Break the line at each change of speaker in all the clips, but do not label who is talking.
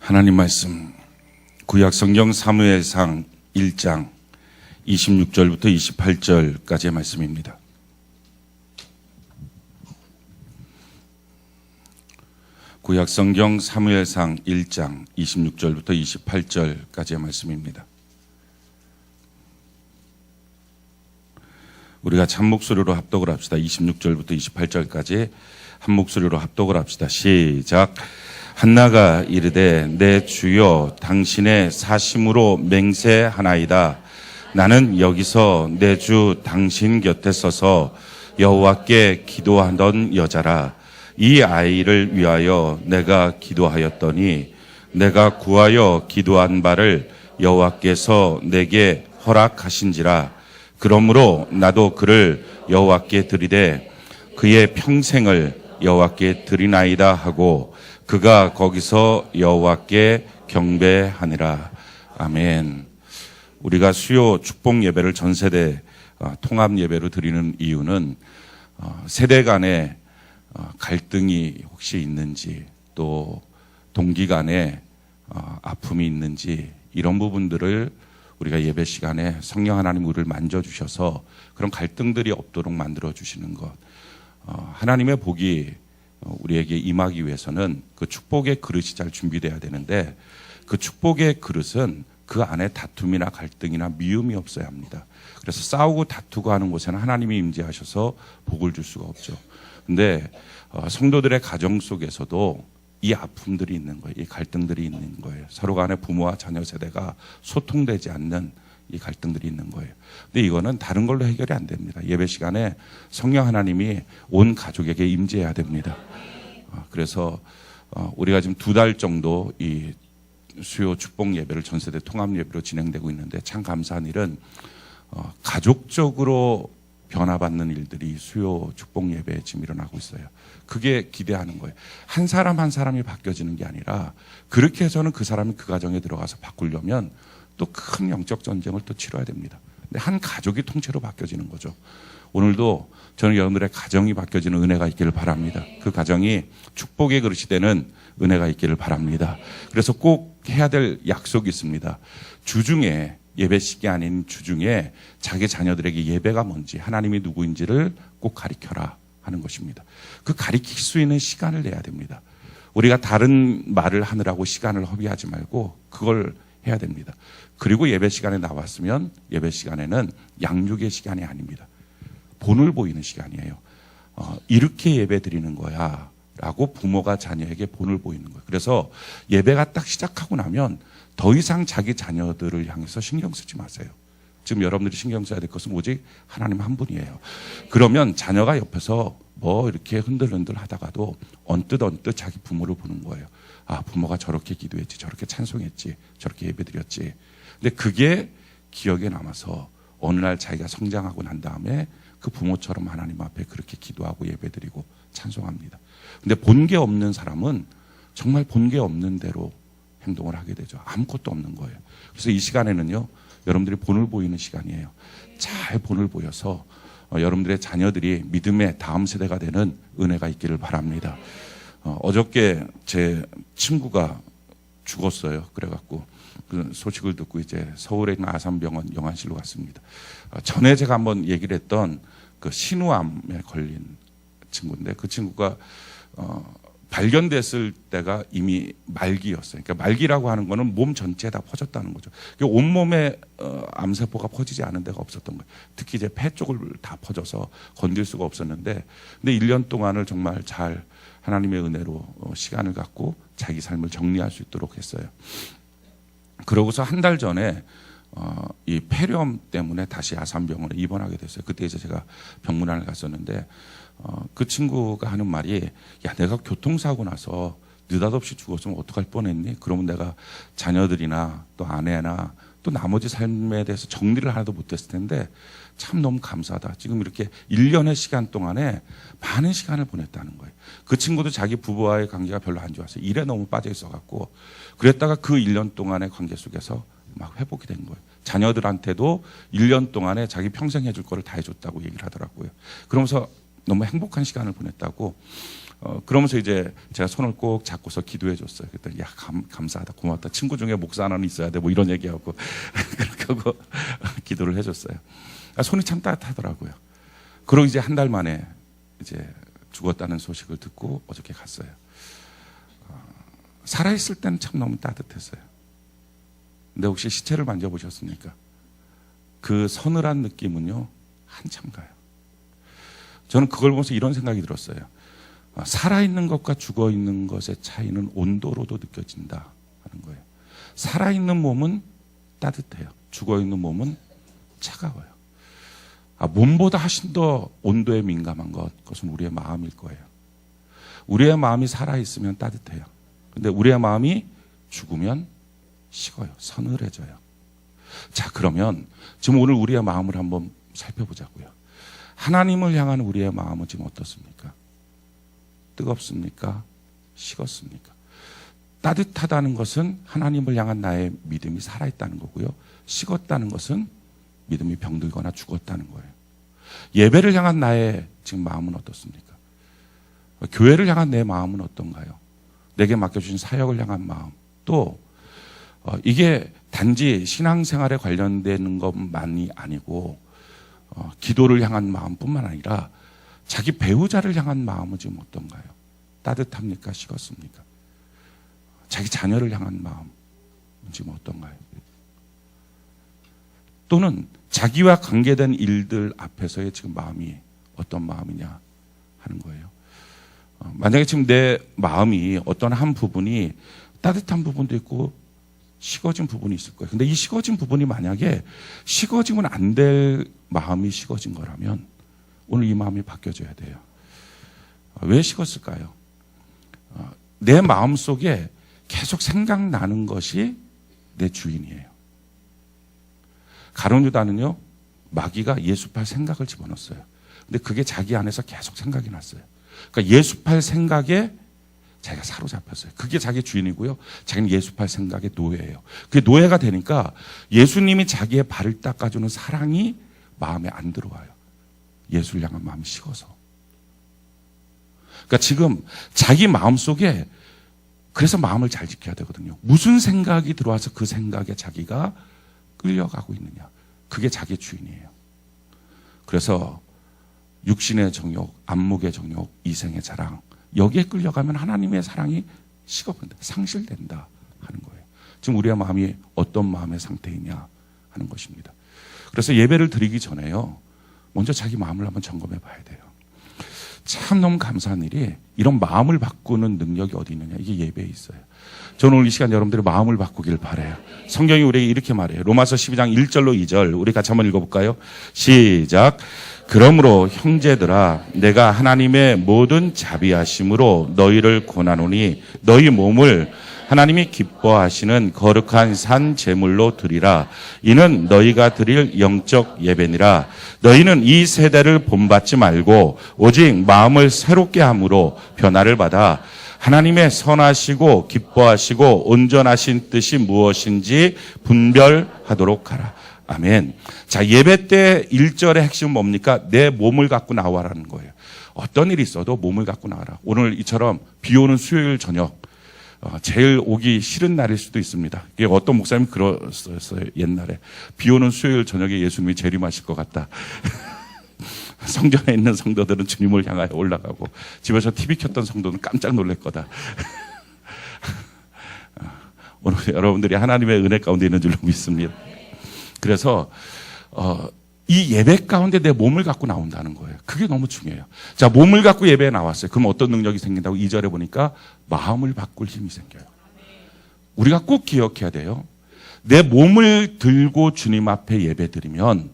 하나님 말씀 구약 성경 사무엘상 1장 26절부터 28절까지의 말씀입니다. 구약 성경 사무엘상 1장 26절부터 28절까지의 말씀입니다. 우리가 참 목소리로 합독을 합시다. 26절부터 28절까지 한 목소리로 합독을 합시다. 시작. 한나가 이르되 내 주여 당신의 사심으로 맹세하나이다. 나는 여기서 내 주 당신 곁에 서서 여호와께 기도하던 여자라. 이 아이를 위하여 내가 기도하였더니 내가 구하여 기도한 바를 여호와께서 내게 허락하신지라. 그러므로 나도 그를 여호와께 드리되 그의 평생을 여호와께 드리나이다 하고 그가 거기서 여호와께 경배하니라. 아멘. 우리가 수요 축복 예배를 전 세대 통합 예배로 드리는 이유는 세대 간의 갈등이 혹시 있는지, 또 동기 간의 아픔이 있는지, 이런 부분들을 우리가 예배 시간에 성령 하나님 우리를 만져주셔서 그런 갈등들이 없도록 만들어주시는 것. 하나님의 복이 우리에게 임하기 위해서는 그 축복의 그릇이 잘 준비돼야 되는데, 그 축복의 그릇은 그 안에 다툼이나 갈등이나 미움이 없어야 합니다. 그래서 싸우고 다투고 하는 곳에는 하나님이 임재하셔서 복을 줄 수가 없죠. 근데 성도들의 가정 속에서도 이 아픔들이 있는 거예요. 이 갈등들이 있는 거예요. 서로 간에 부모와 자녀 세대가 소통되지 않는 이 갈등들이 있는 거예요. 근데 이거는 다른 걸로 해결이 안 됩니다. 예배 시간에 성령 하나님이 온 가족에게 임재해야 됩니다. 그래서 우리가 지금 2달 정도 이 수요 축복 예배를 전세대 통합 예배로 진행되고 있는데, 참 감사한 일은 가족적으로 변화받는 일들이 수요 축복 예배에 지금 일어나고 있어요. 그게 기대하는 거예요. 한 사람 한 사람이 바뀌어지는 게 아니라, 그렇게 해서는 그 사람이 그 가정에 들어가서 바꾸려면 또 큰 영적 전쟁을 또 치러야 됩니다. 근데 한 가족이 통째로 바뀌어지는 거죠. 오늘도 저는 여러분들의 가정이 바뀌어지는 은혜가 있기를 바랍니다. 그 가정이 축복의 그릇이 되는 은혜가 있기를 바랍니다. 그래서 꼭 해야 될 약속이 있습니다. 주중에, 예배식이 아닌 주중에 자기 자녀들에게 예배가 뭔지, 하나님이 누구인지를 꼭 가르쳐라 하는 것입니다. 그 가르칠 수 있는 시간을 내야 됩니다. 우리가 다른 말을 하느라고 시간을 허비하지 말고 그걸 해야 됩니다. 그리고 예배 시간에 나왔으면 예배 시간에는 양육의 시간이 아닙니다. 본을 보이는 시간이에요. 이렇게 예배 드리는 거야 라고 부모가 자녀에게 본을 보이는 거예요. 그래서 예배가 딱 시작하고 나면 더 이상 자기 자녀들을 향해서 신경 쓰지 마세요. 지금 여러분들이 신경 써야 될 것은 오직 하나님 한 분이에요. 그러면 자녀가 옆에서 뭐 이렇게 흔들흔들 하다가도 언뜻 자기 부모를 보는 거예요. 아, 부모가 저렇게 기도했지, 저렇게 찬송했지, 저렇게 예배드렸지. 근데 그게 기억에 남아서 어느 날 자기가 성장하고 난 다음에 그 부모처럼 하나님 앞에 그렇게 기도하고 예배드리고 찬송합니다. 근데 본 게 없는 사람은 정말 본 게 없는 대로 행동을 하게 되죠. 아무것도 없는 거예요. 그래서 이 시간에는요, 여러분들이 본을 보이는 시간이에요. 잘 본을 보여서 여러분들의 자녀들이 믿음의 다음 세대가 되는 은혜가 있기를 바랍니다. 어저께 제 친구가 죽었어요. 그래갖고 그 소식을 듣고 이제 서울에 있는 아산병원 영안실로 갔습니다. 전에 제가 한번 얘기를 했던 그 신우암에 걸린 친구인데, 그 친구가 발견됐을 때가 이미 말기였어요. 그러니까 말기라고 하는 거는 몸 전체에 다 퍼졌다는 거죠. 온몸에 암세포가 퍼지지 않은 데가 없었던 거예요. 특히 이제 폐 쪽을 다 퍼져서 건들 수가 없었는데, 근데 1년 동안을 정말 잘 하나님의 은혜로 시간을 갖고 자기 삶을 정리할 수 있도록 했어요. 그러고서 한 달 전에 이 폐렴 때문에 다시 아산병원에 입원하게 됐어요. 그때 이제 제가 병문안을 갔었는데, 그 친구가 하는 말이, 야, 내가 교통사고 나서 느닷없이 죽었으면 어떡할 뻔했니? 그러면 내가 자녀들이나 또 아내나 또 나머지 삶에 대해서 정리를 하나도 못했을 텐데 참 너무 감사하다. 지금 이렇게 1년의 시간 동안에 많은 시간을 보냈다는 거예요. 그 친구도 자기 부부와의 관계가 별로 안 좋았어요. 일에 너무 빠져 있어갖고. 그랬다가 그 1년 동안의 관계 속에서 막 회복이 된 거예요. 자녀들한테도 1년 동안에 자기 평생 해줄 거를 다 해줬다고 얘기를 하더라고요. 그러면서 너무 행복한 시간을 보냈다고. 그러면서 이제 제가 손을 꼭 잡고서 기도해 줬어요. 그랬더니 야 감사하다 고맙다. 친구 중에 목사 하나는 있어야 돼. 뭐 이런 얘기하고 그렇게 하고 기도를 해줬어요. 손이 참 따뜻하더라고요. 그러고 이제 한 달 만에 이제 죽었다는 소식을 듣고 어저께 갔어요. 살아있을 때는 참 너무 따뜻했어요. 근데 혹시 시체를 만져보셨습니까? 그 서늘한 느낌은요 한참 가요. 저는 그걸 보면서 이런 생각이 들었어요. 살아있는 것과 죽어있는 것의 차이는 온도로도 느껴진다 하는 거예요. 살아있는 몸은 따뜻해요. 죽어있는 몸은 차가워요. 몸보다 훨씬 더 온도에 민감한 그것은 우리의 마음일 거예요. 우리의 마음이 살아있으면 따뜻해요. 근데 우리의 마음이 죽으면 식어요. 서늘해져요. 자, 그러면 지금 오늘 우리의 마음을 한번 살펴보자고요. 하나님을 향한 우리의 마음은 지금 어떻습니까? 뜨겁습니까? 식었습니까? 따뜻하다는 것은 하나님을 향한 나의 믿음이 살아있다는 거고요. 식었다는 것은 믿음이 병들거나 죽었다는 거예요. 예배를 향한 나의 지금 마음은 어떻습니까? 교회를 향한 내 마음은 어떤가요? 내게 맡겨주신 사역을 향한 마음. 또 이게 단지 신앙생활에 관련되는 것만이 아니고 기도를 향한 마음뿐만 아니라 자기 배우자를 향한 마음은 지금 어떤가요? 따뜻합니까? 식었습니까? 자기 자녀를 향한 마음은 지금 어떤가요? 또는 자기와 관계된 일들 앞에서의 지금 마음이 어떤 마음이냐 하는 거예요. 만약에 지금 내 마음이 어떤 한 부분이 따뜻한 부분도 있고 식어진 부분이 있을 거예요. 근데 이 식어진 부분이 만약에 식어지면 안 될 마음이 식어진 거라면 오늘 이 마음이 바뀌어져야 돼요. 왜 식었을까요? 내 마음 속에 계속 생각나는 것이 내 주인이에요. 가룟 유다는요, 마귀가 예수 팔 생각을 집어넣었어요. 근데 그게 자기 안에서 계속 생각이 났어요. 그러니까 예수 팔 생각에 자기가 사로잡혔어요. 그게 자기 주인이고요. 자기는 예수 팔 생각의 노예예요. 그게 노예가 되니까 예수님이 자기의 발을 닦아주는 사랑이 마음에 안 들어와요. 예수를 향한 마음이 식어서. 그러니까 지금 자기 마음 속에 그래서 마음을 잘 지켜야 되거든요. 무슨 생각이 들어와서 그 생각에 자기가 끌려가고 있느냐. 그게 자기 주인이에요. 그래서 육신의 정욕, 안목의 정욕, 이생의 자랑 여기에 끌려가면 하나님의 사랑이 식어버린다. 상실된다 하는 거예요. 지금 우리의 마음이 어떤 마음의 상태이냐 하는 것입니다. 그래서 예배를 드리기 전에요. 먼저 자기 마음을 한번 점검해 봐야 돼요. 참 너무 감사한 일이 이런 마음을 바꾸는 능력이 어디 있느냐. 이게 예배에 있어요. 저는 오늘 이 시간 여러분들의 마음을 바꾸길 바라요. 성경이 우리에게 이렇게 말해요. 로마서 12장 1절로 2절 우리 같이 한번 읽어볼까요? 시작. 그러므로 형제들아 내가 하나님의 모든 자비하심으로 너희를 권하노니 너희 몸을 하나님이 기뻐하시는 거룩한 산 제물로 드리라. 이는 너희가 드릴 영적 예배니라. 너희는 이 세대를 본받지 말고 오직 마음을 새롭게 함으로 변화를 받아 하나님의 선하시고 기뻐하시고 온전하신 뜻이 무엇인지 분별하도록 하라. 아멘. 자, 예배 때 1절의 핵심은 뭡니까? 내 몸을 갖고 나와라는 거예요. 어떤 일이 있어도 몸을 갖고 나와라. 오늘 이처럼 비 오는 수요일 저녁 제일 오기 싫은 날일 수도 있습니다. 이게 어떤 목사님이 그랬어요. 옛날에 비 오는 수요일 저녁에 예수님이 재림하실 것 같다. 성전에 있는 성도들은 주님을 향하여 올라가고 집에서 TV 켰던 성도는 깜짝 놀랄 거다. 오늘 여러분들이 하나님의 은혜 가운데 있는 줄로 믿습니다. 그래서 이 예배 가운데 내 몸을 갖고 나온다는 거예요. 그게 너무 중요해요. 자, 몸을 갖고 예배에 나왔어요. 그럼 어떤 능력이 생긴다고 2절에 보니까 마음을 바꿀 힘이 생겨요. 우리가 꼭 기억해야 돼요. 내 몸을 들고 주님 앞에 예배 드리면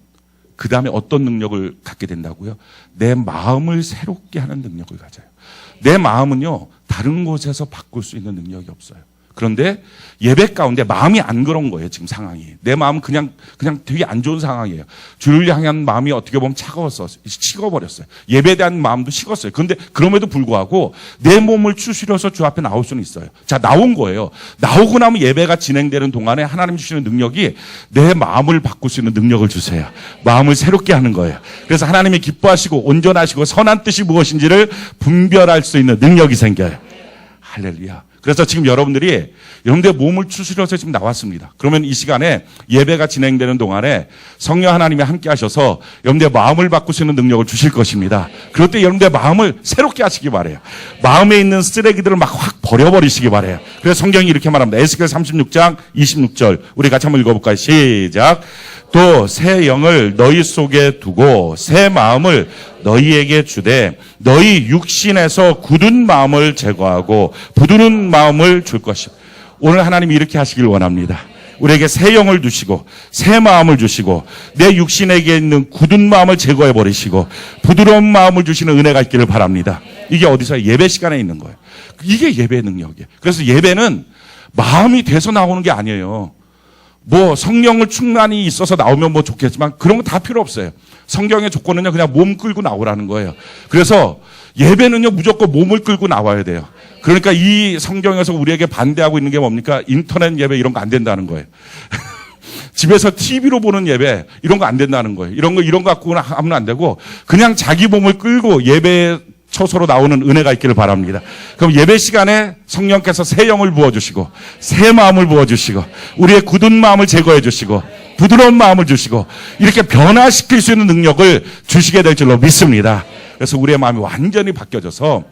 그 다음에 어떤 능력을 갖게 된다고요? 내 마음을 새롭게 하는 능력을 가져요. 내 마음은요, 다른 곳에서 바꿀 수 있는 능력이 없어요. 그런데 예배 가운데 마음이 안 그런 거예요. 지금 상황이. 내 마음은 그냥 되게 안 좋은 상황이에요. 주를 향한 마음이 어떻게 보면 차가웠어. 식어버렸어요. 예배에 대한 마음도 식었어요. 그런데 그럼에도 불구하고 내 몸을 추스려서 주 앞에 나올 수는 있어요. 자, 나온 거예요. 나오고 나면 예배가 진행되는 동안에 하나님 주시는 능력이 내 마음을 바꿀 수 있는 능력을 주세요. 마음을 새롭게 하는 거예요. 그래서 하나님이 기뻐하시고 온전하시고 선한 뜻이 무엇인지를 분별할 수 있는 능력이 생겨요. 할렐루야. 그래서 지금 여러분들의 몸을 추스려서 지금 나왔습니다. 그러면 이 시간에 예배가 진행되는 동안에 성령 하나님이 함께 하셔서 여러분들의 마음을 바꿀 수 있는 능력을 주실 것입니다. 그럴 때 여러분들의 마음을 새롭게 하시기 바래요. 마음에 있는 쓰레기들을 막 확 버려버리시기 바래요. 그래서 성경이 이렇게 말합니다. 에스겔 36장 26절 우리 같이 한번 읽어볼까요? 시작. 또 새 영을 너희 속에 두고 새 마음을 너희에게 주되 너희 육신에서 굳은 마음을 제거하고 부드러운 마음을 줄 것이다. 오늘 하나님이 이렇게 하시길 원합니다. 우리에게 새 영을 주시고 새 마음을 주시고 내 육신에게 있는 굳은 마음을 제거해 버리시고 부드러운 마음을 주시는 은혜가 있기를 바랍니다. 이게 어디서? 예배 시간에 있는 거예요. 이게 예배의 능력이에요. 그래서 예배는 마음이 돼서 나오는 게 아니에요. 뭐 성령을 충만히 있어서 나오면 뭐 좋겠지만 그런 거 다 필요 없어요. 성경의 조건은요 그냥 몸 끌고 나오라는 거예요. 그래서 예배는요 무조건 몸을 끌고 나와야 돼요. 그러니까 이 성경에서 우리에게 반대하고 있는 게 뭡니까? 인터넷 예배 이런 거 안 된다는 거예요. 집에서 TV로 보는 예배 이런 거 안 된다는 거예요. 이런 거 갖고는 하면 안 되고 그냥 자기 몸을 끌고 예배에 초소로 나오는 은혜가 있기를 바랍니다. 그럼 예배 시간에 성령께서 새 영을 부어주시고 새 마음을 부어주시고 우리의 굳은 마음을 제거해 주시고 부드러운 마음을 주시고 이렇게 변화시킬 수 있는 능력을 주시게 될 줄로 믿습니다. 그래서 우리의 마음이 완전히 바뀌어져서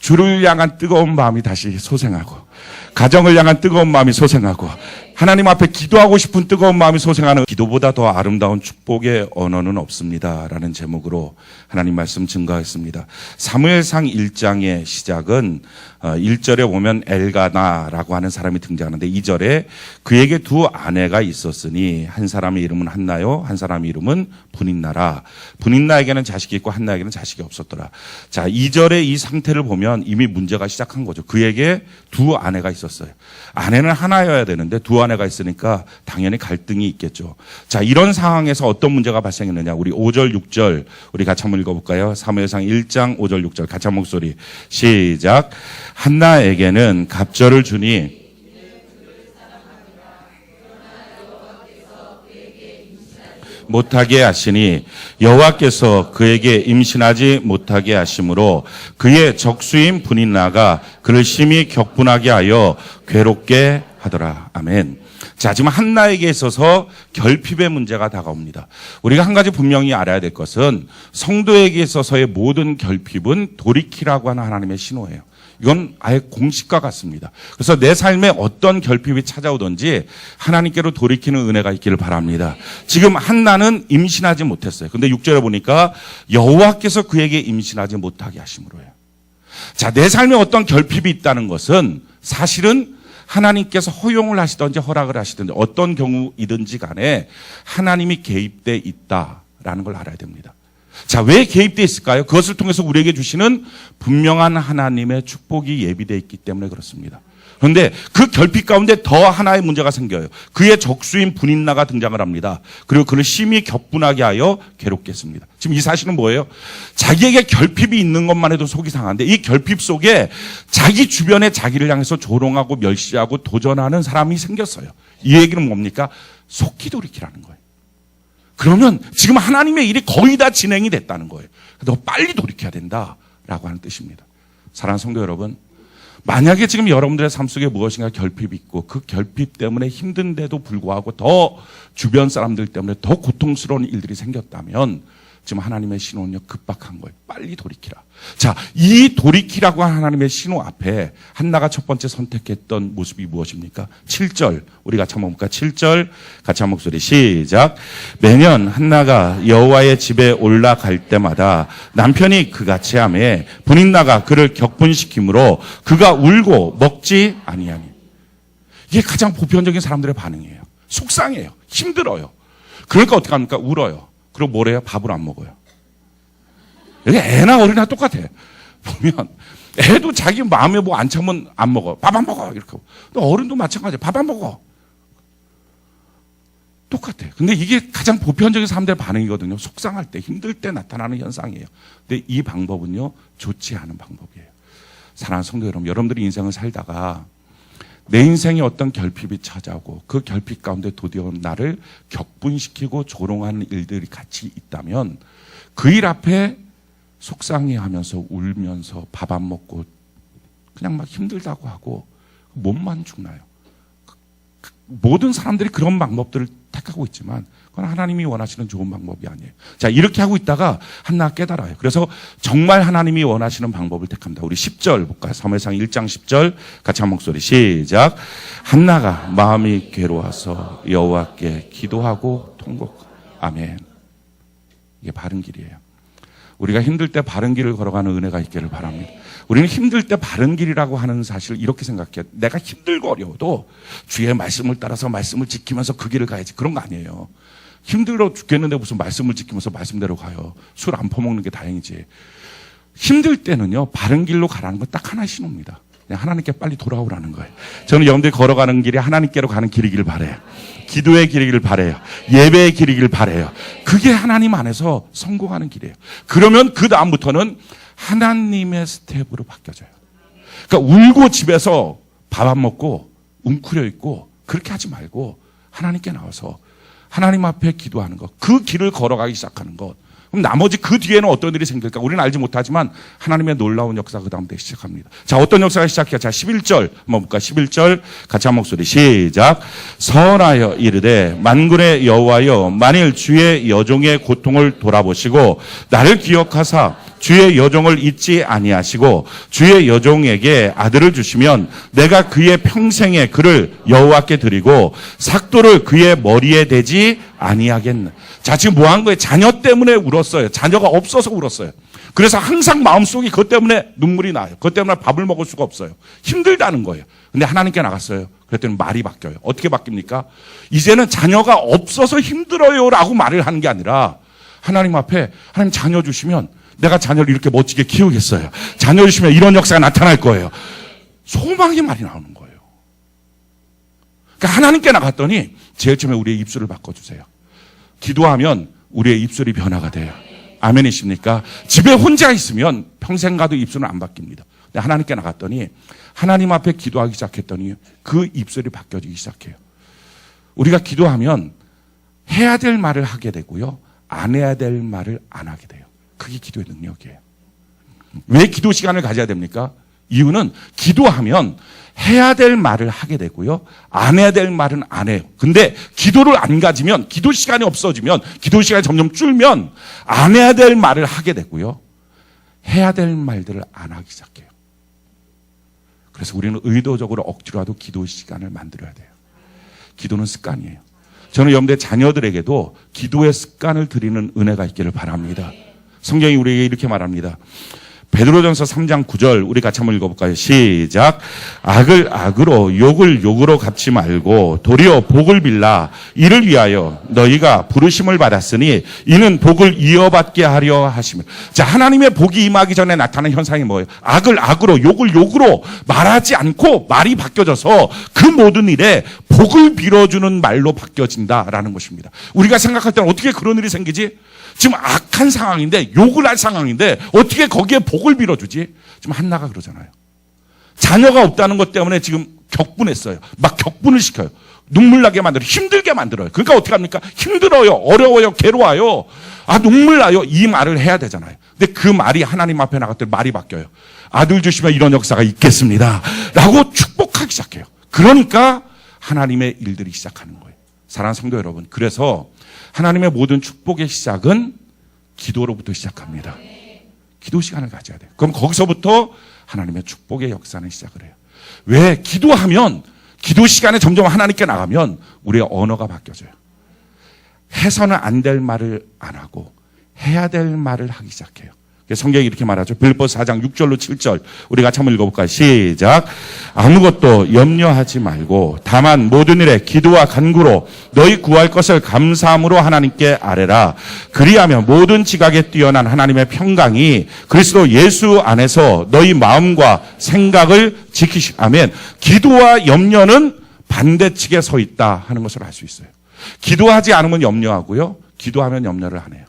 주를 향한 뜨거운 마음이 다시 소생하고 가정을 향한 뜨거운 마음이 소생하고 하나님 앞에 기도하고 싶은 뜨거운 마음이 소생하는 기도보다 더 아름다운 축복의 언어는 없습니다 라는 제목으로 하나님 말씀 증거했습니다. 사무엘상 1장의 시작은 1절에 보면 엘가나라고 하는 사람이 등장하는데 2절에 그에게 두 아내가 있었으니 한 사람의 이름은 한나요 한 사람의 이름은 분인나라. 분인나에게는 자식이 있고 한나에게는 자식이 없었더라. 자, 2절의 이 상태를 보면 이미 문제가 시작한 거죠. 그에게 두 아내가 있었어요. 아내는 하나여야 되는데 두 아내가 있으니까 당연히 갈등이 있겠죠. 자, 이런 상황에서 어떤 문제가 발생했느냐. 우리 5절 6절 우리 같이 한번 읽어볼까요? 사무엘상 1장 5절 6절 같이 한 목소리 시작. 한나에게는 갑절을 주니 못하게 하시니 여호와께서 그에게 임신하지 못하게 하심으로 그의 적수인 분인나가 그를 심히 격분하게 하여 괴롭게 하더라. 아멘. 자, 지금 한나에게 있어서 결핍의 문제가 다가옵니다. 우리가 한 가지 분명히 알아야 될 것은 성도에게 있어서의 모든 결핍은 돌이키라고 하는 하나님의 신호예요. 이건 아예 공식과 같습니다. 그래서 내 삶에 어떤 결핍이 찾아오든지 하나님께로 돌이키는 은혜가 있기를 바랍니다. 지금 한나는 임신하지 못했어요. 근데 6절에 보니까 여호와께서 그에게 임신하지 못하게 하심으로요. 자, 내 삶에 어떤 결핍이 있다는 것은 사실은 하나님께서 허용을 하시든지 허락을 하시든지 어떤 경우이든지 간에 하나님이 개입돼 있다라는 걸 알아야 됩니다. 자, 왜 개입되어 있을까요? 그것을 통해서 우리에게 주시는 분명한 하나님의 축복이 예비되어 있기 때문에 그렇습니다. 그런데 그 결핍 가운데 더 하나의 문제가 생겨요. 그의 적수인 분인나가 등장을 합니다. 그리고 그를 심히 격분하게 하여 괴롭게 했습니다. 지금 이 사실은 뭐예요? 자기에게 결핍이 있는 것만 해도 속이 상한데 이 결핍 속에 자기 주변에 자기를 향해서 조롱하고 멸시하고 도전하는 사람이 생겼어요. 이 얘기는 뭡니까? 속기 돌이키라는 거예요. 그러면 지금 하나님의 일이 거의 다 진행이 됐다는 거예요. 너 빨리 돌이켜야 된다라고 하는 뜻입니다. 사랑하는 성도 여러분, 만약에 지금 여러분들의 삶 속에 무엇인가 결핍이 있고 그 결핍 때문에 힘든데도 불구하고 더 주변 사람들 때문에 더 고통스러운 일들이 생겼다면 지금 하나님의 신호는요 급박한 거예요. 빨리 돌이키라. 자, 이 돌이키라고 하는 하나님의 신호 앞에 한나가 첫 번째 선택했던 모습이 무엇입니까? 7절 우리 같이 한번 볼까? 7절 같이 한 목소리 시작. 매년 한나가 여호와의 집에 올라갈 때마다 남편이 그같이 하매 분인나가 그를 격분시키므로 그가 울고 먹지 아니하니. 이게 가장 보편적인 사람들의 반응이에요. 속상해요. 힘들어요. 그러니까 어떻게 합니까? 울어요. 그리고 뭐래요? 밥을 안 먹어요. 여기 애나 어린애나 똑같아. 보면 애도 자기 마음에 뭐 안 차면 안 먹어. 밥 안 먹어. 이렇게 하고. 또 어른도 마찬가지야. 밥 안 먹어. 똑같아. 근데 이게 가장 보편적인 사람들의 반응이거든요. 속상할 때, 힘들 때 나타나는 현상이에요. 근데 이 방법은요, 좋지 않은 방법이에요. 사랑하는 성도 여러분, 여러분들이 인생을 살다가 내 인생에 어떤 결핍이 찾아오고 그 결핍 가운데 도디어 나를 격분시키고 조롱하는 일들이 같이 있다면 그 일 앞에 속상해하면서 울면서 밥 안 먹고 그냥 막 힘들다고 하고 몸만 죽나요? 모든 사람들이 그런 방법들을 택하고 있지만 그건 하나님이 원하시는 좋은 방법이 아니에요. 자, 이렇게 하고 있다가 한나가 깨달아요. 그래서 정말 하나님이 원하시는 방법을 택합니다. 우리 10절 볼까요? 사무엘상 1장 10절 같이 한 목소리 시작. 한나가 마음이 괴로워서 여호와께 기도하고 통곡. 아멘. 이게 바른 길이에요. 우리가 힘들 때 바른 길을 걸어가는 은혜가 있기를 바랍니다. 우리는 힘들 때 바른 길이라고 하는 사실을 이렇게 생각해요. 내가 힘들고 어려워도 주의 말씀을 따라서 말씀을 지키면서 그 길을 가야지. 그런 거 아니에요. 힘들어 죽겠는데 무슨 말씀을 지키면서 말씀대로 가요. 술 안 퍼먹는 게 다행이지. 힘들 때는요, 바른 길로 가라는 건 딱 하나 신호입니다. 그냥 하나님께 빨리 돌아오라는 거예요. 저는 여러분들이 걸어가는 길이 하나님께로 가는 길이길 바래요. 기도의 길이길 바래요. 예배의 길이길 바래요. 그게 하나님 안에서 성공하는 길이에요. 그러면 그 다음부터는 하나님의 스텝으로 바뀌어져요. 그러니까 울고 집에서 밥 안 먹고 웅크려 있고 그렇게 하지 말고 하나님께 나와서 하나님 앞에 기도하는 것, 그 길을 걸어가기 시작하는 것. 그럼 나머지 그 뒤에는 어떤 일이 생길까? 우리는 알지 못하지만 하나님의 놀라운 역사가 그 다음부터 시작합니다. 자, 어떤 역사가 시작해요? 자, 11절 한번 볼까? 11절 같이 한 목소리 시작. 선하여 이르되 만군의 여호와여, 만일 주의 여종의 고통을 돌아보시고 나를 기억하사 주의 여종을 잊지 아니하시고 주의 여종에게 아들을 주시면 내가 그의 평생에 그를 여호와께 드리고 삭도를 그의 머리에 대지 아니하겠나. 자, 지금 뭐 한 거예요? 자녀 때문에 울었어요. 자녀가 없어서 울었어요. 그래서 항상 마음속이 그것 때문에 눈물이 나요. 그것 때문에 밥을 먹을 수가 없어요. 힘들다는 거예요. 근데 하나님께 나갔어요. 그랬더니 말이 바뀌어요. 어떻게 바뀝니까? 이제는 자녀가 없어서 힘들어요라고 말을 하는 게 아니라 하나님 앞에 하나님 자녀 주시면 내가 자녀를 이렇게 멋지게 키우겠어요. 자녀 주시면 이런 역사가 나타날 거예요. 소망의 말이 나오는 거예요. 그러니까 하나님께 나갔더니 제일 처음에 우리의 입술을 바꿔주세요. 기도하면 우리의 입술이 변화가 돼요. 아멘이십니까? 집에 혼자 있으면 평생 가도 입술은 안 바뀝니다. 근데 하나님께 나갔더니 하나님 앞에 기도하기 시작했더니 그 입술이 바뀌어지기 시작해요. 우리가 기도하면 해야 될 말을 하게 되고요. 안 해야 될 말을 안 하게 돼요. 그게 기도의 능력이에요. 왜 기도 시간을 가져야 됩니까? 이유는 기도하면 해야 될 말을 하게 되고요. 안 해야 될 말은 안 해요. 근데 기도를 안 가지면, 기도 시간이 없어지면, 기도 시간이 점점 줄면 안 해야 될 말을 하게 되고요. 해야 될 말들을 안 하기 시작해요. 그래서 우리는 의도적으로 억지로라도 기도 시간을 만들어야 돼요. 기도는 습관이에요. 저는 여러분들 자녀들에게도 기도의 습관을 드리는 은혜가 있기를 바랍니다. 성경이 우리에게 이렇게 말합니다. 베드로전서 3장 9절 우리 같이 한번 읽어볼까요? 시작. 악을 악으로 욕을 욕으로 갚지 말고 도리어 복을 빌라. 이를 위하여 너희가 부르심을 받았으니 이는 복을 이어받게 하려 하시며. 자, 하나님의 복이 임하기 전에 나타나는 현상이 뭐예요? 악을 악으로 욕을 욕으로 말하지 않고 말이 바뀌어져서 그 모든 일에 복을 빌어주는 말로 바뀌어진다라는 것입니다. 우리가 생각할 때는 어떻게 그런 일이 생기지? 지금 악한 상황인데, 욕을 할 상황인데 어떻게 거기에 복을 빌어주지? 지금 한나가 그러잖아요. 자녀가 없다는 것 때문에 지금 격분했어요. 막 격분을 시켜요. 눈물 나게 만들어요. 힘들게 만들어요. 그러니까 어떻게 합니까? 힘들어요. 어려워요. 괴로워요. 아, 눈물 나요. 이 말을 해야 되잖아요. 근데 그 말이 하나님 앞에 나갔더니 말이 바뀌어요. 아들 주시면 이런 역사가 있겠습니다. 라고 축복하기 시작해요. 그러니까 하나님의 일들이 시작하는 거예요. 사랑하는 성도 여러분, 그래서 하나님의 모든 축복의 시작은 기도로부터 시작합니다. 기도 시간을 가져야 돼요. 그럼 거기서부터 하나님의 축복의 역사는 시작을 해요. 왜? 기도하면, 기도 시간에 점점 하나님께 나가면 우리의 언어가 바뀌어져요. 해서는 안 될 말을 안 하고 해야 될 말을 하기 시작해요. 성경이 이렇게 말하죠. 빌립보서 4장 6절로 7절 우리 같이 한번 읽어볼까요? 시작. 아무것도 염려하지 말고 다만 모든 일에 기도와 간구로 너희 구할 것을 감사함으로 하나님께 아뢰라. 그리하면 모든 지각에 뛰어난 하나님의 평강이 그리스도 예수 안에서 너희 마음과 생각을 지키시면 기도와 염려는 반대측에 서 있다 하는 것을 알 수 있어요. 기도하지 않으면 염려하고요. 기도하면 염려를 안 해요.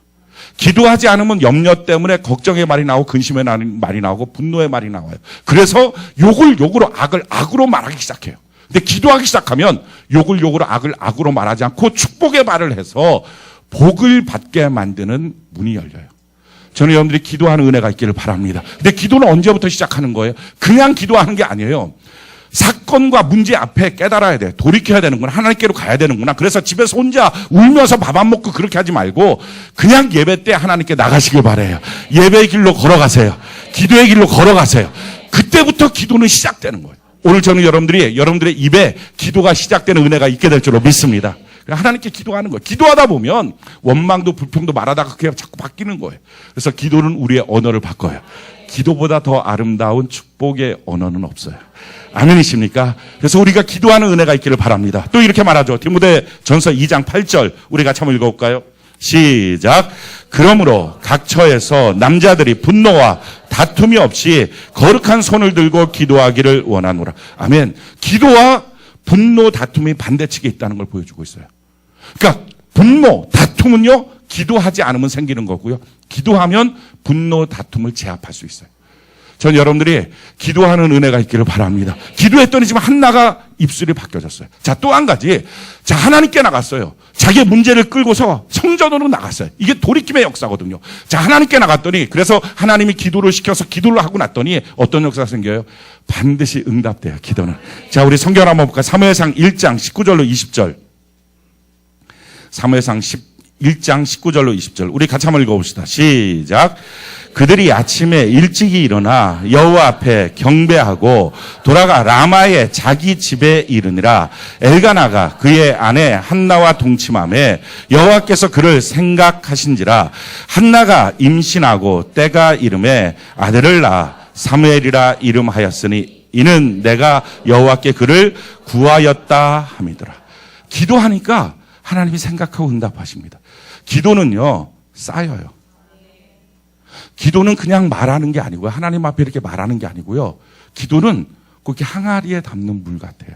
기도하지 않으면 염려 때문에 걱정의 말이 나오고 근심의 말이 나오고 분노의 말이 나와요. 그래서 욕을 욕으로 악을 악으로 말하기 시작해요. 근데 기도하기 시작하면 욕을 욕으로 악을 악으로 말하지 않고 축복의 말을 해서 복을 받게 만드는 문이 열려요. 저는 여러분들이 기도하는 은혜가 있기를 바랍니다. 근데 기도는 언제부터 시작하는 거예요? 그냥 기도하는 게 아니에요. 사건과 문제 앞에 깨달아야 돼. 돌이켜야 되는구나. 하나님께로 가야 되는구나. 그래서 집에서 혼자 울면서 밥 안 먹고 그렇게 하지 말고 그냥 예배 때 하나님께 나가시길 바라요. 예배의 길로 걸어가세요. 기도의 길로 걸어가세요. 그때부터 기도는 시작되는 거예요. 오늘 저는 여러분들의 입에 기도가 시작되는 은혜가 있게 될 줄로 믿습니다. 하나님께 기도하는 거예요. 기도하다 보면 원망도 불평도 말하다가 그게 자꾸 바뀌는 거예요. 그래서 기도는 우리의 언어를 바꿔요. 기도보다 더 아름다운 축복의 언어는 없어요. 아멘이십니까? 그래서 우리가 기도하는 은혜가 있기를 바랍니다. 또 이렇게 말하죠. 디모데전서 2장 8절 우리 같이 한번 읽어볼까요? 시작. 그러므로 각 처에서 남자들이 분노와 다툼이 없이 거룩한 손을 들고 기도하기를 원하노라. 아멘. 기도와 분노, 다툼이 반대측에 있다는 걸 보여주고 있어요. 그러니까 분노, 다툼은요 기도하지 않으면 생기는 거고요. 기도하면 분노, 다툼을 제압할 수 있어요. 전 여러분들이 기도하는 은혜가 있기를 바랍니다. 기도했더니 지금 한나가 입술이 바뀌어졌어요. 자, 또 한 가지. 자, 하나님께 나갔어요. 자기의 문제를 끌고서 성전으로 나갔어요. 이게 돌이킴의 역사거든요. 자, 하나님께 나갔더니 그래서 하나님이 기도를 시켜서 기도를 하고 났더니 어떤 역사가 생겨요? 반드시 응답돼요. 기도는. 자, 우리 성경 한번 볼까요? 사무엘상 1장 19절로 20절. 사무엘상 1장 19절로 20절. 우리 같이 한번 읽어봅시다. 시작. 그들이 아침에 일찍이 일어나 여호와 앞에 경배하고 돌아가 라마의 자기 집에 이르니라. 엘가나가 그의 아내 한나와 동침하며 여호와께서 그를 생각하신지라. 한나가 임신하고 때가 이름에 아들을 낳아 사무엘이라 이름하였으니 이는 내가 여호와께 그를 구하였다 함이더라. 기도하니까 하나님이 생각하고 응답하십니다. 기도는요 쌓여요. 기도는 그냥 말하는 게 아니고요. 하나님 앞에 이렇게 말하는 게 아니고요. 기도는 그렇게 항아리에 담는 물 같아요.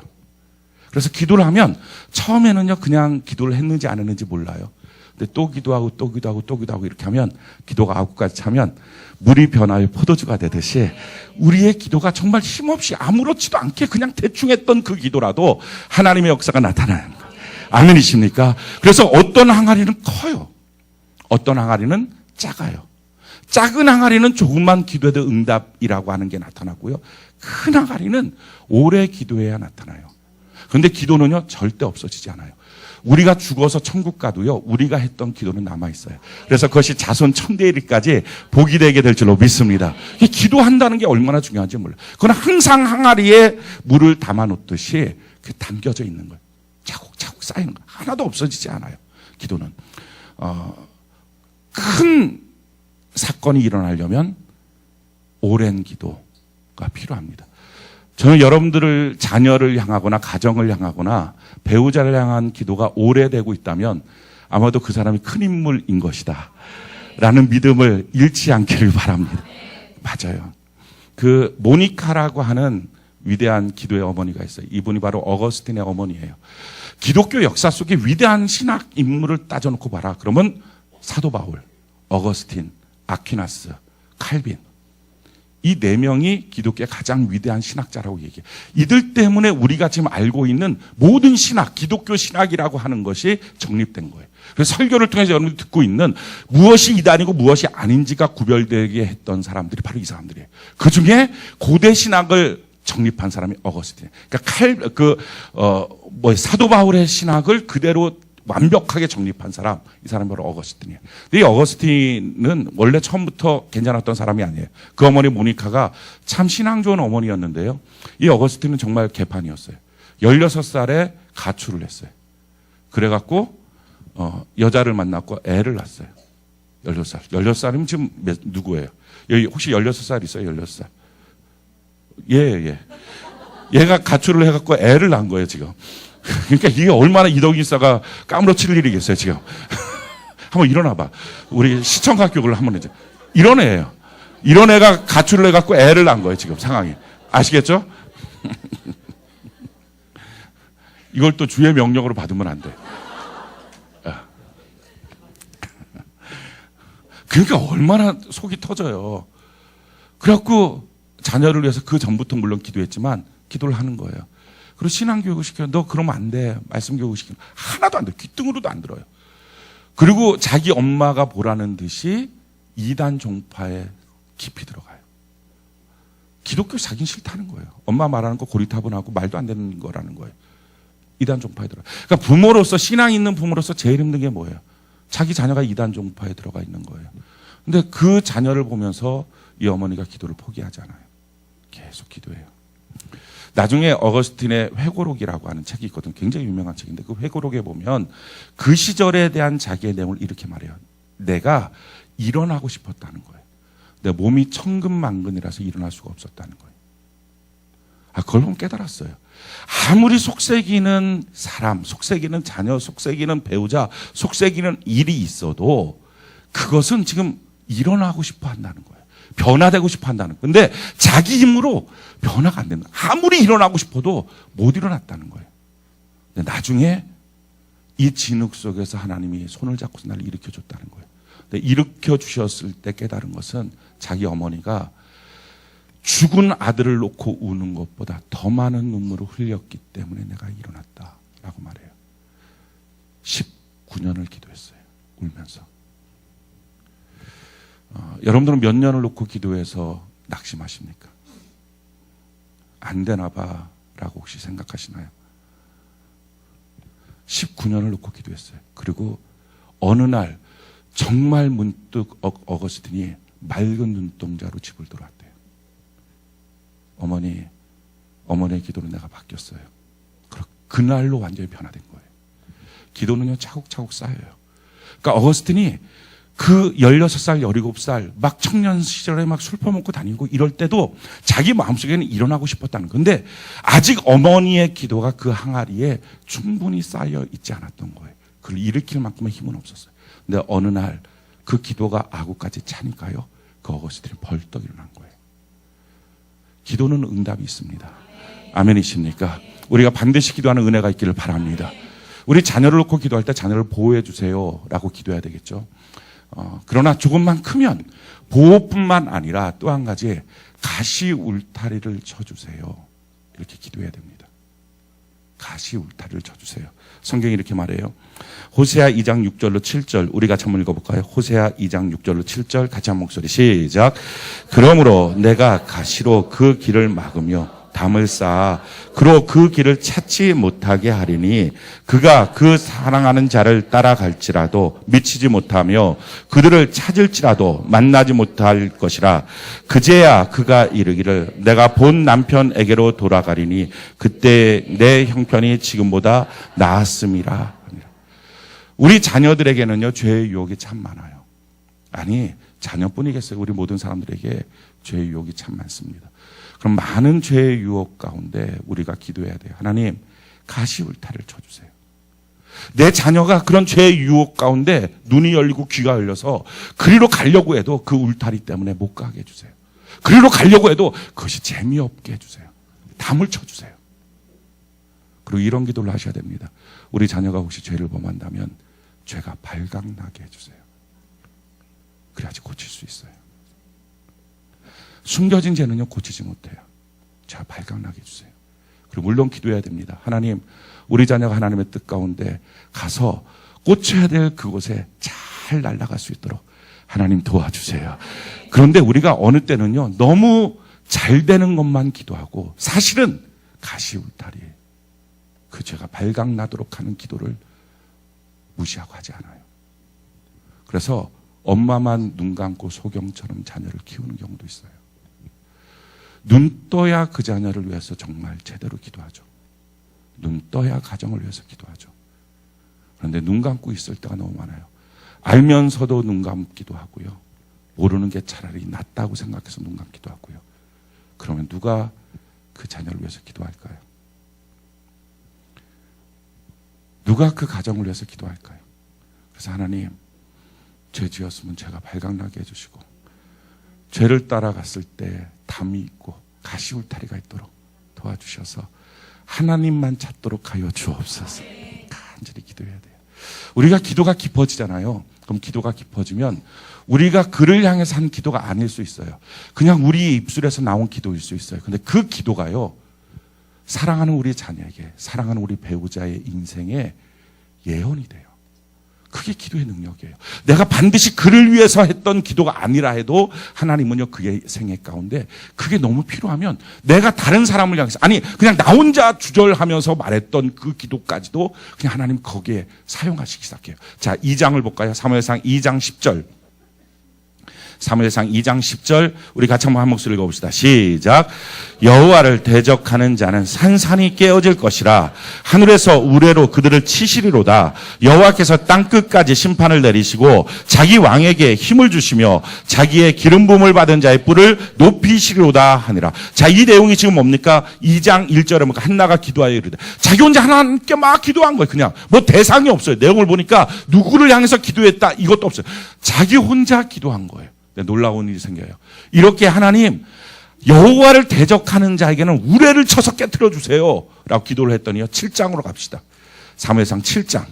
그래서 기도를 하면 처음에는요 그냥 기도를 했는지 안 했는지 몰라요. 근데 또 기도하고 또 기도하고 또 기도하고 이렇게 하면 기도가 9가지 차면 물이 변하여 포도주가 되듯이 우리의 기도가 정말 힘없이 아무렇지도 않게 그냥 대충 했던 그 기도라도 하나님의 역사가 나타나는 거예요. 아멘이십니까? 그래서 어떤 항아리는 커요. 어떤 항아리는 작아요. 작은 항아리는 조금만 기도해도 응답이라고 하는 게 나타나고요. 큰 항아리는 오래 기도해야 나타나요. 그런데 기도는요 절대 없어지지 않아요. 우리가 죽어서 천국 가도요 우리가 했던 기도는 남아있어요. 그래서 그것이 자손 천대일까지 복이 되게 될 줄로 믿습니다. 기도한다는 게 얼마나 중요한지 몰라요. 그건 항상 항아리에 물을 담아놓듯이 담겨져 있는 거예요. 차곡차곡 쌓이는 거예요. 하나도 없어지지 않아요. 기도는 큰 사건이 일어나려면 오랜 기도가 필요합니다. 저는 여러분들을 자녀를 향하거나 가정을 향하거나 배우자를 향한 기도가 오래되고 있다면 아마도 그 사람이 큰 인물인 것이다 라는 믿음을 잃지 않기를 바랍니다. 맞아요. 그 모니카라고 하는 위대한 기도의 어머니가 있어요. 이분이 바로 어거스틴의 어머니예요. 기독교 역사 속에 위대한 신학 인물을 따져놓고 봐라. 그러면 사도 바울, 어거스틴, 아퀴나스, 칼빈 이 네 명이 기독교의 가장 위대한 신학자라고 얘기해요. 이들 때문에 우리가 지금 알고 있는 모든 신학, 기독교 신학이라고 하는 것이 정립된 거예요. 그래서 설교를 통해서 여러분들이 듣고 있는 무엇이 이단이고 무엇이 아닌지가 구별되게 했던 사람들이 바로 이 사람들이에요. 그중에 고대 신학을 정립한 사람이 어거스틴. 그러니까 사도 바울의 신학을 그대로 완벽하게 정립한 사람, 이 사람이 바로 어거스틴이에요. 근데 이 어거스틴은 원래 처음부터 괜찮았던 사람이 아니에요. 그 어머니 모니카가 참 신앙 좋은 어머니였는데요. 이 어거스틴은 정말 개판이었어요. 16살에 가출을 했어요. 그래갖고 여자를 만났고 애를 낳았어요. 16살. 16살이면 지금 누구예요? 여기 혹시 16살 있어요? 16살. 예. 얘가 가출을 해갖고 애를 낳은 거예요, 지금. 그러니까 이게 얼마나 이덕인싸가 까무러칠 일이겠어요, 지금. 한번 일어나봐. 우리 시청각 교육을 한번 해줘. 이런 애예요. 이런 애가 가출을 해갖고 애를 낳은 거예요, 지금 상황이. 아시겠죠? 이걸 또 주의 명령으로 받으면 안 돼. 그러니까 얼마나 속이 터져요. 그래갖고 자녀를 위해서 그 전부터 물론 기도했지만 기도를 하는 거예요. 그리고 신앙교육을 시켜요. 너 그러면 안 돼. 말씀교육을 시켜요. 하나도 안 돼. 귀등으로도 안 들어요. 그리고 자기 엄마가 보라는 듯이 이단 종파에 깊이 들어가요. 기독교 자기는 싫다는 거예요. 엄마 말하는 거 고리타분하고 말도 안 되는 거라는 거예요. 이단 종파에 들어가요. 그러니까 부모로서, 신앙 있는 부모로서 제일 힘든 게 뭐예요? 자기 자녀가 이단 종파에 들어가 있는 거예요. 근데 그 자녀를 보면서 이 어머니가 기도를 포기하지 않아요. 계속 기도해요. 나중에 어거스틴의 회고록이라고 하는 책이 있거든요. 굉장히 유명한 책인데 그 회고록에 보면 그 시절에 대한 자기의 내용을 이렇게 말해요. 내가 일어나고 싶었다는 거예요. 내 몸이 천근만근이라서 일어날 수가 없었다는 거예요. 그걸 보면 깨달았어요. 아무리 속색이는 사람, 속색이는 자녀, 속색이는 배우자, 속색이는 일이 있어도 그것은 지금 일어나고 싶어 한다는 거예요. 변화되고 싶어 한다는 거예요. 근데 자기 힘으로 변화가 안 된다. 아무리 일어나고 싶어도 못 일어났다는 거예요. 근데 나중에 이 진흙 속에서 하나님이 손을 잡고서 나를 일으켜 줬다는 거예요. 근데 일으켜 주셨을 때 깨달은 것은 자기 어머니가 죽은 아들을 놓고 우는 것보다 더 많은 눈물을 흘렸기 때문에 내가 일어났다라고 말해요. 19년을 기도했어요. 울면서. 여러분들은 몇 년을 놓고 기도해서 낙심하십니까? 안 되나 봐 라고 혹시 생각하시나요? 19년을 놓고 기도했어요. 그리고 어느 날 정말 문득 어거스틴이 맑은 눈동자로 집을 돌아왔대요. 어머니의 기도로 내가 바뀌었어요. 그날로 완전히 변화된 거예요. 기도는요 차곡차곡 쌓여요. 그러니까 어거스틴이 그 16살, 17살 막 청년 시절에 막 술 퍼먹고 다니고 이럴 때도 자기 마음속에는 일어나고 싶었다는 건데 아직 어머니의 기도가 그 항아리에 충분히 쌓여 있지 않았던 거예요. 그걸 일으킬 만큼의 힘은 없었어요. 근데 어느 날 그 기도가 아구까지 차니까요. 그 어거스틴이 벌떡 일어난 거예요. 기도는 응답이 있습니다. 아멘이십니까? 우리가 반드시 기도하는 은혜가 있기를 바랍니다. 우리 자녀를 놓고 기도할 때 자녀를 보호해 주세요 라고 기도해야 되겠죠. 그러나 조금만 크면 보호뿐만 아니라 또 한 가지 가시 울타리를 쳐주세요. 이렇게 기도해야 됩니다. 가시 울타리를 쳐주세요. 성경이 이렇게 말해요. 호세아 2장 6절로 7절 우리 같이 한번 읽어볼까요? 호세아 2장 6절로 7절 같이 한 목소리 시작. 그러므로 내가 가시로 그 길을 막으며 담을 쌓아 그로 그 길을 찾지 못하게 하리니 그가 그 사랑하는 자를 따라갈지라도 미치지 못하며 그들을 찾을지라도 만나지 못할 것이라. 그제야 그가 이르기를 내가 본 남편에게로 돌아가리니 그때 내 형편이 지금보다 나았음이라. 우리 자녀들에게는요 죄의 유혹이 참 많아요. 아니 자녀뿐이겠어요. 우리 모든 사람들에게 죄의 유혹이 참 많습니다. 그럼 많은 죄의 유혹 가운데 우리가 기도해야 돼요. 하나님 가시 울타리를 쳐주세요. 내 자녀가 그런 죄의 유혹 가운데 눈이 열리고 귀가 열려서 그리로 가려고 해도 그 울타리 때문에 못 가게 해주세요. 그리로 가려고 해도 그것이 재미없게 해주세요. 담을 쳐주세요. 그리고 이런 기도를 하셔야 됩니다. 우리 자녀가 혹시 죄를 범한다면 죄가 발각나게 해주세요. 그래야지 고칠 수 있어요. 숨겨진 죄는요 고치지 못해요. 자 발각나게 해주세요. 그리고 물론 기도해야 됩니다. 하나님 우리 자녀가 하나님의 뜻 가운데 가서 꽂혀야 될 그곳에 잘 날아갈 수 있도록 하나님 도와주세요. 그런데 우리가 어느 때는요 너무 잘 되는 것만 기도하고 사실은 가시 울타리 그 죄가 발각나도록 하는 기도를 무시하고 하지 않아요. 그래서 엄마만 눈 감고 소경처럼 자녀를 키우는 경우도 있어요. 눈 떠야 그 자녀를 위해서 정말 제대로 기도하죠. 눈 떠야 가정을 위해서 기도하죠. 그런데 눈 감고 있을 때가 너무 많아요. 알면서도 눈 감기도 하고요. 모르는 게 차라리 낫다고 생각해서 눈 감기도 하고요. 그러면 누가 그 자녀를 위해서 기도할까요? 누가 그 가정을 위해서 기도할까요? 그래서 하나님, 죄 지었으면 죄가 발각나게 해주시고, 죄를 따라갔을 때 담이 있고 가시 울타리가 있도록 도와주셔서 하나님만 찾도록 하여 주옵소서. 간절히 기도해야 돼요. 우리가 기도가 깊어지잖아요. 그럼 기도가 깊어지면 우리가 그를 향해서 한 기도가 아닐 수 있어요. 그냥 우리 입술에서 나온 기도일 수 있어요. 근데 그 기도가요, 사랑하는 우리 자녀에게, 사랑하는 우리 배우자의 인생에 예언이 돼요. 그게 기도의 능력이에요. 내가 반드시 그를 위해서 했던 기도가 아니라 해도 하나님은요, 그의 생애 가운데 그게 너무 필요하면 내가 다른 사람을 향해서, 아니 그냥 나 혼자 주절하면서 말했던 그 기도까지도 그냥 하나님 거기에 사용하시기 시작해요. 자, 2장을 볼까요? 사무엘상 2장 10절. 사무엘상 2장 10절 우리 같이 한번 한 목소리 읽어봅시다. 시작. 여호와를 대적하는 자는 산산이 깨어질 것이라. 하늘에서 우레로 그들을 치시리로다. 여호와께서 땅끝까지 심판을 내리시고 자기 왕에게 힘을 주시며 자기의 기름 부음을 받은 자의 뿔을 높이시리로다 하니라. 자, 이 내용이 지금 뭡니까? 2장 1절에 뭡니까? 한나가 기도하여 이르되, 자기 혼자 하나님께 막 기도한 거예요. 그냥 뭐 대상이 없어요. 내용을 보니까 누구를 향해서 기도했다 이것도 없어요. 자기 혼자 기도한 거예요. 놀라운 일이 생겨요. 이렇게 하나님, 여호와를 대적하는 자에게는 우레를 쳐서 깨트려 주세요 라고 기도를 했더니요, 7장으로 갑시다. 사무엘상 7장.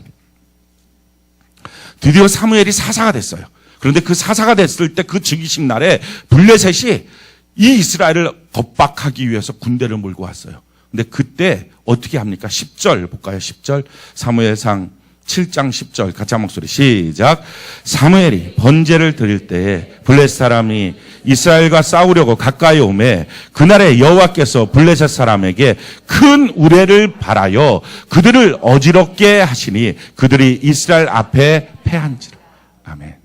드디어 사무엘이 사사가 됐어요. 그런데 그 사사가 됐을 때 그 즉위식 날에 블레셋이 이 이스라엘을 겁박하기 위해서 군대를 몰고 왔어요. 근데 그때 어떻게 합니까? 10절 볼까요? 10절. 사무엘상 7장 10절 같이 한 목소리 시작. 사무엘이 번제를 드릴 때에 블레셋 사람이 이스라엘과 싸우려고 가까이 오매 그날에 여호와께서 블레셋 사람에게 큰 우레를 발하여 그들을 어지럽게 하시니 그들이 이스라엘 앞에 패한지라. 아멘.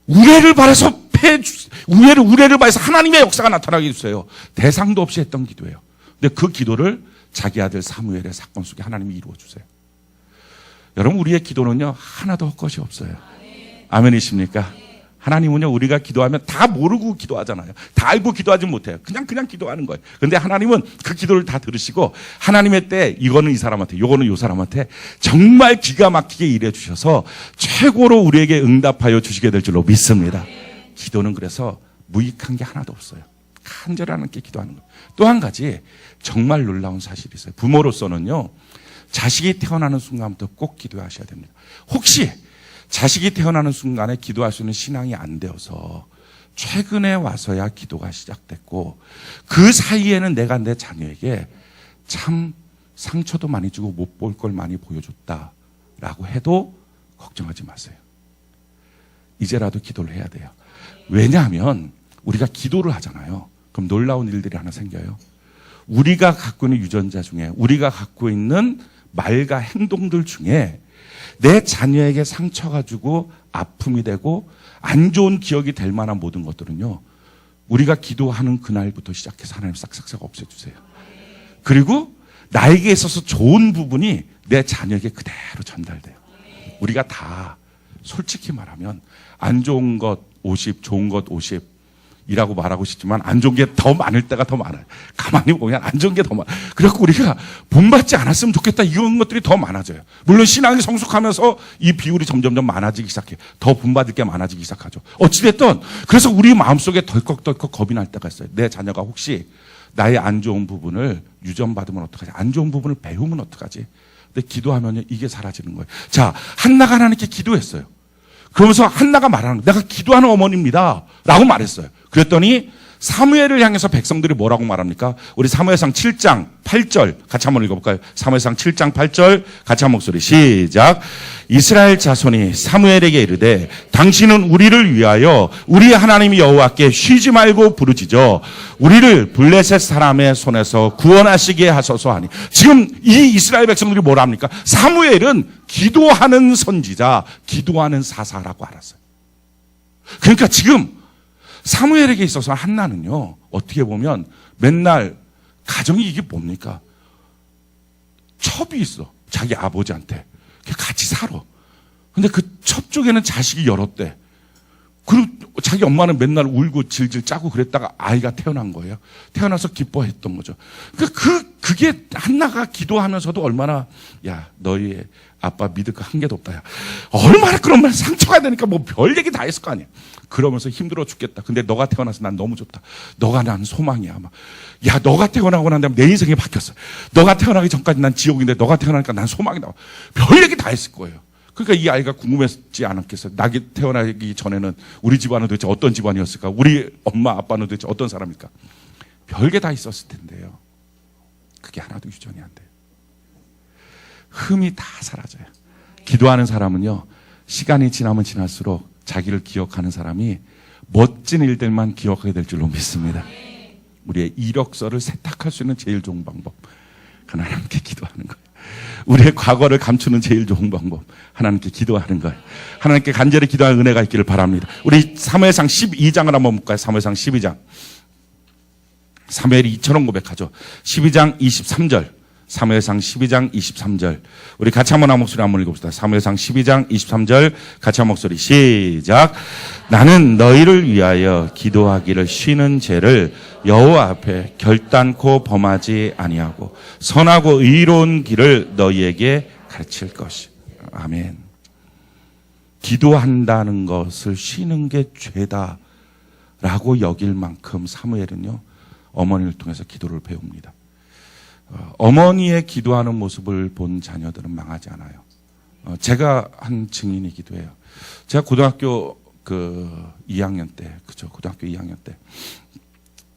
우레를 발해서 우레를 발해서 하나님의 역사가 나타나게 해주세요. 대상도 없이 했던 기도예요. 근데 그 기도를 자기 아들 사무엘의 사건 속에 하나님이 이루어 주세요. 여러분, 우리의 기도는요, 하나도 헛것이 없어요. 아멘이십니까? 하나님은요, 우리가 기도하면 다 모르고 기도하잖아요. 다 알고 기도하지 못해요. 그냥 기도하는 거예요. 그런데 하나님은 그 기도를 다 들으시고 하나님의 때 이거는 이 사람한테, 요거는 요 사람한테 정말 기가 막히게 일해 주셔서 최고로 우리에게 응답하여 주시게 될 줄로 믿습니다. 기도는 그래서 무익한 게 하나도 없어요. 간절히 하나님께 기도하는 거예요. 또 한 가지 정말 놀라운 사실이 있어요. 부모로서는요, 자식이 태어나는 순간부터 꼭 기도하셔야 됩니다. 혹시 자식이 태어나는 순간에 기도할 수 있는 신앙이 안 되어서 최근에 와서야 기도가 시작됐고 그 사이에는 내가 내 자녀에게 참 상처도 많이 주고 못 볼 걸 많이 보여줬다라고 해도 걱정하지 마세요. 이제라도 기도를 해야 돼요. 왜냐하면 우리가 기도를 하잖아요. 그럼 놀라운 일들이 하나 생겨요. 우리가 갖고 있는 유전자 중에, 우리가 갖고 있는 말과 행동들 중에 내 자녀에게 상처가 주고 아픔이 되고 안 좋은 기억이 될 만한 모든 것들은요, 우리가 기도하는 그날부터 시작해서 하나님 싹싹싹 없애주세요. 그리고 나에게 있어서 좋은 부분이 내 자녀에게 그대로 전달돼요. 우리가 다 솔직히 말하면 안 좋은 것 50, 좋은 것 50 이라고 말하고 싶지만 안 좋은 게 더 많을 때가 더 많아요. 가만히 보면 안 좋은 게 더 많아요. 그래갖고 우리가 본받지 않았으면 좋겠다 이런 것들이 더 많아져요. 물론 신앙이 성숙하면서 이 비율이 점점점 많아지기 시작해요. 더 본받을 게 많아지기 시작하죠. 어찌됐든 그래서 우리 마음속에 덜컥덜컥 겁이 날 때가 있어요. 내 자녀가 혹시 나의 안 좋은 부분을 유전받으면 어떡하지? 안 좋은 부분을 배우면 어떡하지? 근데 기도하면 이게 사라지는 거예요. 자, 한나가 하나님께 기도했어요. 그러면서 한나가 말하는 거예요. 내가 기도하는 어머니입니다 라고 말했어요. 그랬더니 사무엘을 향해서 백성들이 뭐라고 말합니까? 우리 사무엘상 7장 8절 같이 한번 읽어볼까요? 사무엘상 7장 8절 같이 한 목소리 시작. 이스라엘 자손이 사무엘에게 이르되 당신은 우리를 위하여 우리 하나님 여호와께 쉬지 말고 부르짖어 우리를 블레셋 사람의 손에서 구원하시게 하소서 하니. 지금 이 이스라엘 백성들이 뭐라 합니까? 사무엘은 기도하는 선지자, 기도하는 사사라고 알았어요. 그러니까 지금 사무엘에게 있어서 한나는요, 어떻게 보면 맨날 가정이 이게 뭡니까? 첩이 있어. 자기 아버지한테. 같이 살아. 근데 그 첩쪽에는 자식이 열었대. 그리고 자기 엄마는 맨날 울고 질질 짜고 그랬다가 아이가 태어난 거예요. 태어나서 기뻐했던 거죠. 그게 한나가 기도하면서도 얼마나, 야, 너희 아빠 믿을 거 한 개도 없다. 야. 얼마나 그러면 상처가 되니까 뭐 별 얘기 다 했을 거 아니야. 그러면서 힘들어 죽겠다. 근데 너가 태어나서 난 너무 좋다. 너가 난 소망이야. 막. 야, 너가 태어나고 난 다음에 내 인생이 바뀌었어. 너가 태어나기 전까지 난 지옥인데 너가 태어나니까 난 소망이다. 별 얘기 다 했을 거예요. 그러니까 이 아이가 궁금했지 않았겠어요. 나게 태어나기 전에는 우리 집안은 도대체 어떤 집안이었을까? 우리 엄마 아빠는 도대체 어떤 사람일까? 별게 다 있었을 텐데요. 그게 하나도 유전이 안 돼요. 흠이 다 사라져요. 기도하는 사람은요, 시간이 지나면 지날수록 자기를 기억하는 사람이 멋진 일들만 기억하게 될 줄로 믿습니다. 우리의 이력서를 세탁할 수 있는 제일 좋은 방법, 그건 하나님께 기도하는 거예요. 우리의 과거를 감추는 제일 좋은 방법, 하나님께 기도하는 거예요. 하나님께 간절히 기도하는 은혜가 있기를 바랍니다. 우리 사무엘상 12장을 한번 볼까요? 사무엘상 12장. 사무엘이 이처럼 고백하죠. 12장 23절. 사무엘상 12장 23절. 우리 같이 한번 한 목소리 한번 읽어봅시다. 사무엘상 12장 23절 같이 한 목소리 시작. 나는 너희를 위하여 기도하기를 쉬는 죄를 여호와 앞에 결단코 범하지 아니하고 선하고 의로운 길을 너희에게 가르칠 것이. 아멘. 기도한다는 것을 쉬는 게 죄다라고 여길 만큼 사무엘은요, 어머니를 통해서 기도를 배웁니다. 어머니의 기도하는 모습을 본 자녀들은 망하지 않아요. 제가 한 증인이기도 해요. 제가 고등학교 2학년 때, 그죠? 고등학교 2학년 때.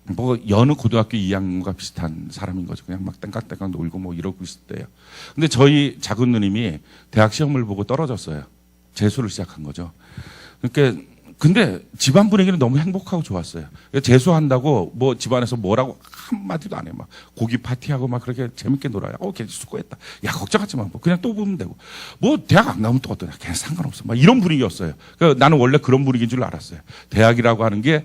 뭐, 여느 고등학교 2학년과 비슷한 사람인 거죠. 그냥 막 땡깡땡깡 놀고 뭐 이러고 있을 때요. 근데 저희 작은 누님이 대학 시험을 보고 떨어졌어요. 재수를 시작한 거죠. 그러니까 근데 집안 분위기는 너무 행복하고 좋았어요. 재수한다고 뭐 집안에서 뭐라고 한마디도 안 해. 막 고기 파티하고 막 그렇게 재밌게 놀아요. 걔 수고했다. 야, 걱정하지 마. 뭐 그냥 또 보면 되고. 뭐 대학 안 가면 또 어떠냐. 걔는 상관없어. 막 이런 분위기였어요. 그러니까 나는 원래 그런 분위기인 줄 알았어요. 대학이라고 하는 게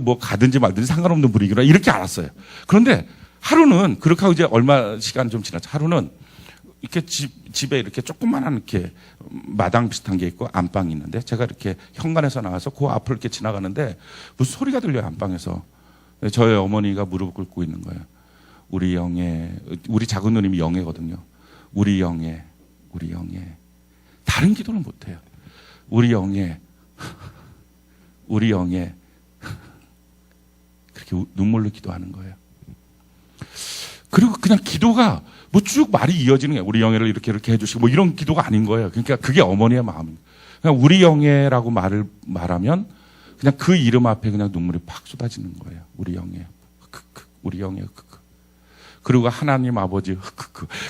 뭐 가든지 말든지 상관없는 분위기라 이렇게 알았어요. 그런데 하루는 그렇게 하고 이제 얼마 시간 좀 지났죠. 하루는 이렇게 집에 이렇게 조그만한 이렇게 마당 비슷한 게 있고 안방이 있는데 제가 이렇게 현관에서 나와서 그 앞을 이렇게 지나가는데 무슨 소리가 들려요, 안방에서. 저희 어머니가 무릎을 꿇고 있는 거예요. 우리 영애, 우리 작은 누님이 영애거든요. 우리 영애. 다른 기도를 못 해요. 우리 영애. 우리 영애. 그렇게 눈물로 기도하는 거예요. 그리고 그냥 기도가 뭐 쭉 말이 이어지는 거예요. 우리 영예를 이렇게 해주시고 뭐 이런 기도가 아닌 거예요. 그러니까 그게 어머니의 마음이에요. 그냥 우리 영예라고 말하면 그냥 그 이름 앞에 그냥 눈물이 팍 쏟아지는 거예요. 우리 영예, 우리 영예, 그리고 하나님 아버지,